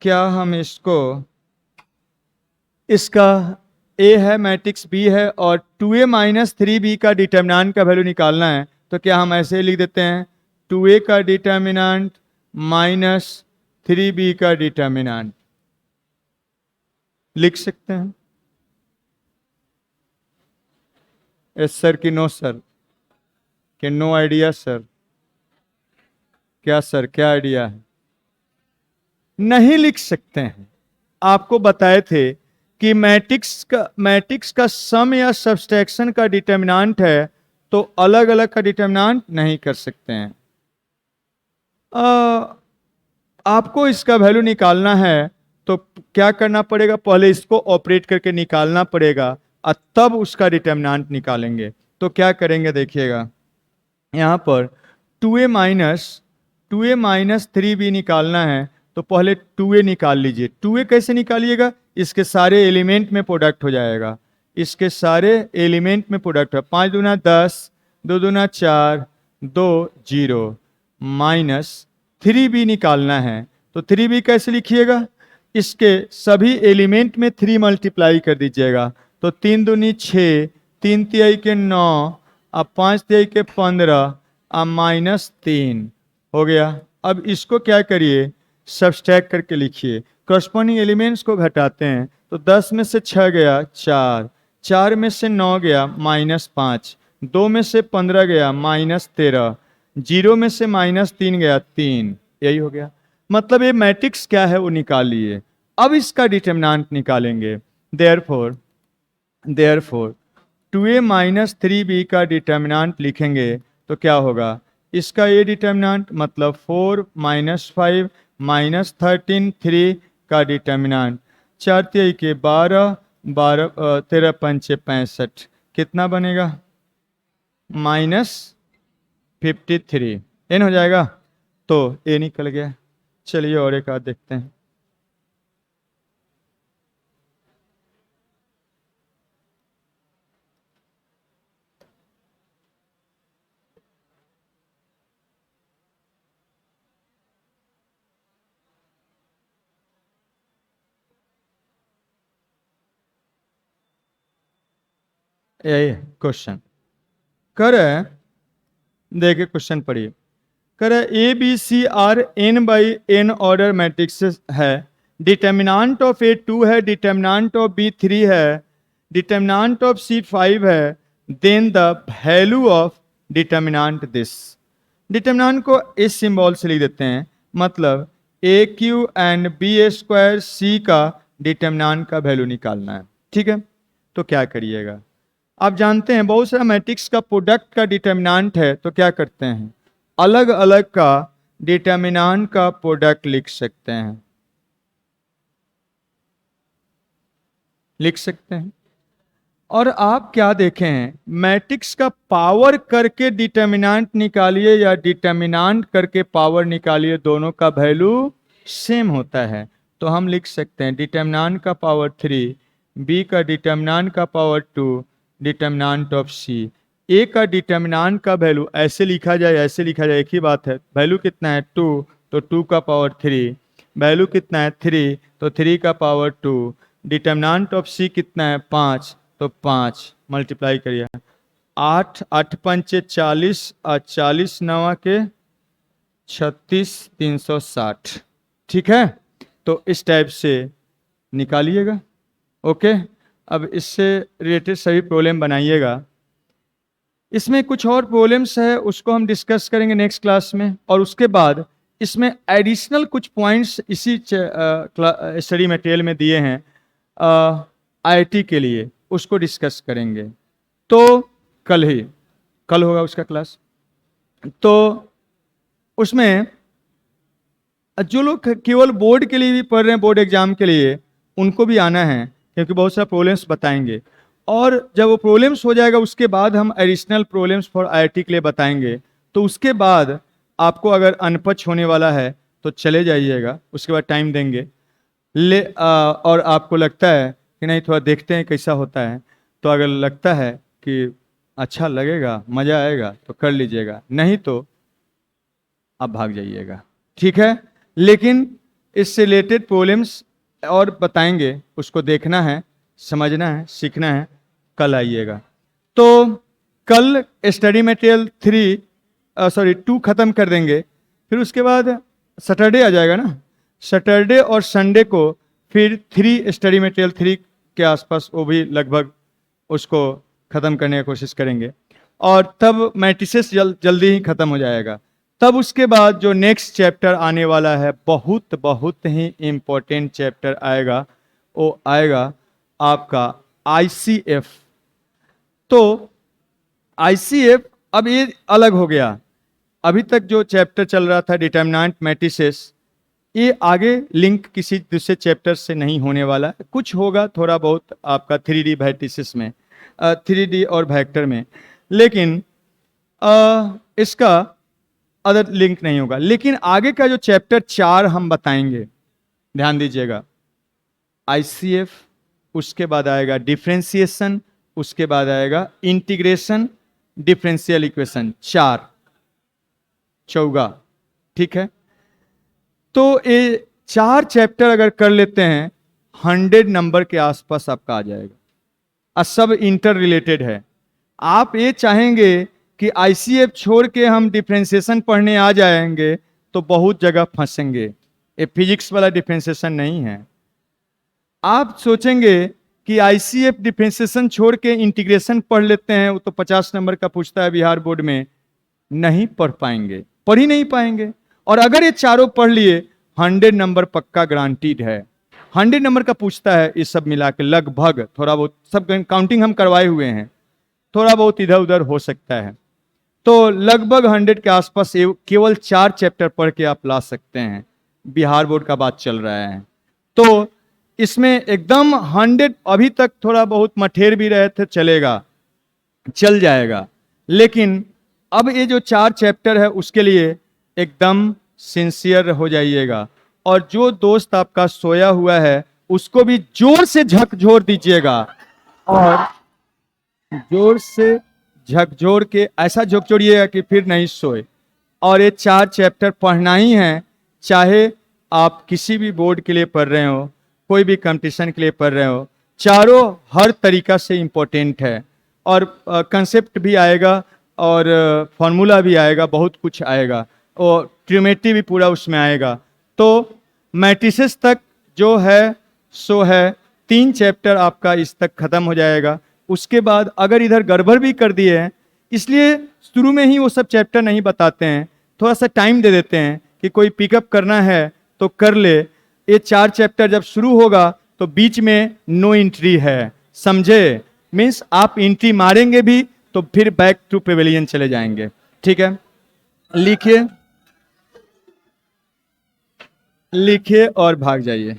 क्या हम इसका a है, मैट्रिक्स b है, और 2a माइनस 3b का डिटर्मिनेंट का वैल्यू निकालना है, तो क्या हम ऐसे ही लिख देते हैं, 2a का डिटर्मिनेंट माइनस 3b का डिटर्मिनेंट, लिख सकते हैं। यस सर कि नो सर, कि नो आइडिया सर, क्या सर, क्या आइडिया है, नहीं लिख सकते हैं। आपको बताए थे कि मैट्रिक्स का सम या सब्सट्रैक्शन का डिटर्मिनेंट है, तो अलग अलग का डिटर्मिनेंट नहीं कर सकते हैं। आपको इसका वैल्यू निकालना है तो क्या करना पड़ेगा, पहले इसको ऑपरेट करके निकालना पड़ेगा और तब उसका डिटर्मिनेंट निकालेंगे। तो क्या करेंगे देखिएगा, यहाँ पर 2a minus 2a minus 3b निकालना है तो पहले 2a निकाल लीजिए। 2a कैसे निकालिएगा? इसके सारे एलिमेंट में प्रोडक्ट हो जाएगा, इसके सारे एलिमेंट में प्रोडक्ट है। 5 दूना 10, 2 दूना 4, 2 0 माइनस 3b निकालना है तो 3b कैसे लिखिएगा? इसके सभी एलिमेंट में 3 मल्टीप्लाई कर दीजिएगा तो 3 दूनी 6, 3 तिहाई के 9, अब 5 तिहाई के 15, अब माइनस 3 हो गया। अब इसको क्या करिए, सब्सट्रैक्ट करके लिखिए। करस्पॉन्डिंग एलिमेंट्स को घटाते हैं तो 10 में से 6 गया 4, 4 में से 9 गया माइनस 5, 2 में से 15 गया माइनस 13, 0 में से माइनस 3 गया 3। यही हो गया। मतलब ये मैट्रिक्स क्या है वो निकाल लिए। अब इसका डिटरमिनेंट निकालेंगे। देयरफॉर 2a माइनस 3b का डिटरमिनेंट लिखेंगे तो क्या होगा? इसका ये डिटरमिनेंट मतलब 4 माइनस 5 माइनस 13 3 का डिटरमिनेंट 4 तिहाई के 12, 12 13 पंचे 65 कितना बनेगा? माइनस 53 एन हो जाएगा। तो ए निकल गया। चलिए और एक आध देखते हैं। यही क्वेश्चन कर, देखिए क्वेश्चन पढ़िए। कर A B C are n by n order matrix है। डिटर्मिनेंट ऑफ ए 2 है, डिटर्मिनेंट ऑफ बी 3 है, डिटर्मिनेंट ऑफ सी 5 है। Then the value of determinant this. Determinant को इस सिंबल से लिख देते हैं, मतलब A Q and B A square C का डिटर्मिनेंट का वैल्यू निकालना है। ठीक है, तो क्या करिएगा? आप जानते हैं बहुत सारा मैट्रिक्स का प्रोडक्ट का डिटर्मिनेंट है तो क्या करते हैं, अलग अलग का डिटर्मिनेंट का प्रोडक्ट लिख सकते हैं, लिख सकते हैं। और आप क्या देखें हैं, मैट्रिक्स का पावर करके डिटर्मिनेंट निकालिए या डिटर्मिनेंट करके पावर निकालिए, दोनों का वैल्यू सेम होता है। तो हम लिख सकते हैं डिटर्मिनेंट का पावर 3, बी का डिटर्मिनेंट का पावर 2, डिटर्मिनेंट ऑफ सी। ए का डिटर्मिनेंट का वैल्यू ऐसे लिखा जाए, ऐसे लिखा जाए, एक ही बात है। वैल्यू कितना है 2 तो 2 का पावर 3, वैल्यू कितना है 3 तो 3 का पावर 2, डिटर्मिनेंट ऑफ सी कितना है 5 तो 5 मल्टीप्लाई करिए। 8 8 पंचे 40 और 40 नवा के 36 360। ठीक है, तो इस टाइप से निकालिएगा। ओके, अब इससे रिलेटेड सभी प्रॉब्लम बनाइएगा। इसमें कुछ और प्रॉब्लम्स है, उसको हम डिस्कस करेंगे नेक्स्ट क्लास में। और उसके बाद इसमें एडिशनल कुछ पॉइंट्स इसी स्टडी मटेरियल में दिए हैं आईआईटी के लिए, उसको डिस्कस करेंगे। तो कल होगा उसका क्लास। तो उसमें जो लोग केवल बोर्ड के लिए भी पढ़ रहे हैं, बोर्ड एग्जाम के लिए, उनको भी आना है क्योंकि बहुत सारा प्रॉब्लम्स बताएंगे। और जब वो प्रॉब्लम्स हो जाएगा उसके बाद हम एडिशनल प्रॉब्लम्स फॉर आईआईटी के लिए बताएंगे। तो उसके बाद आपको अगर अनपच होने वाला है तो चले जाइएगा, उसके बाद टाइम देंगे। और आपको लगता है कि नहीं थोड़ा देखते हैं कैसा होता है, तो अगर लगता है कि अच्छा लगेगा, मज़ा आएगा तो कर लीजिएगा, नहीं तो आप भाग जाइएगा। ठीक है, लेकिन इससे रिलेटेड प्रॉब्लम्स और बताएंगे, उसको देखना है, समझना है, सीखना है। कल आइएगा। तो कल स्टडी मटेरियल 2 खत्म कर देंगे। फिर उसके बाद सैटरडे आ जाएगा ना, सैटरडे और संडे को फिर 3 स्टडी मटेरियल 3 के आसपास वो भी लगभग उसको ख़त्म करने की कोशिश करेंगे। और तब मैट्रिसेस जल्दी ही ख़त्म हो जाएगा। तब उसके बाद जो नेक्स्ट चैप्टर आने वाला है, बहुत बहुत ही इम्पोर्टेंट चैप्टर आएगा, वो आएगा आपका आईसीएफ। तो आईसीएफ अब ये अलग हो गया। अभी तक जो चैप्टर चल रहा था डिटर्मिनेंट मैट्रिसेस, ये आगे लिंक किसी दूसरे चैप्टर से नहीं होने वाला है। कुछ होगा थोड़ा बहुत आपका 3D मैट्रिसेस में, 3D और वेक्टर में, लेकिन इसका अदर लिंक नहीं होगा। लेकिन आगे का जो चैप्टर 4 हम बताएंगे, ध्यान दीजिएगा, आईसीएफ, उसके बाद आएगा डिफरेंशिएशन, उसके बाद आएगा इंटीग्रेशन, डिफरेंशियल इक्वेशन, 4 चौगा, ठीक है। तो ये 4 चैप्टर अगर कर लेते हैं 100 नंबर के आसपास आपका आ जाएगा, और सब इंटर रिलेटेड है। आप ये चाहेंगे कि आईसीएफ छोड़ के हम डिफरेंशिएशन पढ़ने आ जाएंगे तो बहुत जगह फंसेंगे, ये फिजिक्स वाला डिफरेंशिएशन नहीं है। आप सोचेंगे कि आईसीएफ डिफरेंशिएशन छोड़ के इंटीग्रेशन पढ़ लेते हैं, वो तो 50 नंबर का पूछता है बिहार बोर्ड में, नहीं पढ़ पाएंगे, पढ़ ही नहीं पाएंगे। और अगर ये चारों पढ़ लिए 100 नंबर पक्का गारंटीड है। 100 नंबर का पूछता है ये सब मिला के लगभग, थोड़ा बहुत सब काउंटिंग हम करवाए हुए हैं, थोड़ा बहुत इधर उधर हो सकता है, तो लगभग 100 के आसपास केवल 4 चैप्टर पढ़ के आप ला सकते हैं। बिहार बोर्ड का बात चल रहा है, तो इसमें एकदम 100, अभी तक थोड़ा बहुत मठेर भी रहे थे, चलेगा, चल जाएगा। लेकिन अब ये जो 4 चैप्टर है उसके लिए एकदम सिंसियर हो जाइएगा। और जो दोस्त आपका सोया हुआ है उसको भी जोर से झकझोर दीजिएगा, और जोर से झकझोर के ऐसा झकझोरिएगा कि फिर नहीं सोए। और ये 4 चैप्टर पढ़ना ही है, चाहे आप किसी भी बोर्ड के लिए पढ़ रहे हो, कोई भी कंपटीशन के लिए पढ़ रहे हो, चारों हर तरीका से इम्पोर्टेंट है। और कंसेप्ट भी आएगा और फॉर्मूला भी आएगा, बहुत कुछ आएगा, और ट्रिमेट्री भी पूरा उसमें आएगा। तो मैट्रिसेस तक जो है सो है, 3 चैप्टर आपका इस तक खत्म हो जाएगा। उसके बाद अगर इधर गड़बड़ भी कर दिए हैं, इसलिए शुरू में ही वो सब चैप्टर नहीं बताते हैं, थोड़ा सा टाइम दे देते हैं कि कोई पिकअप करना है तो कर ले। ये 4 चैप्टर जब शुरू होगा तो बीच में नो एंट्री है, समझे? मीन्स आप एंट्री मारेंगे भी तो फिर बैक टू पेवेलियन चले जाएंगे, ठीक है। लिखिए, लिखिए और भाग जाइए।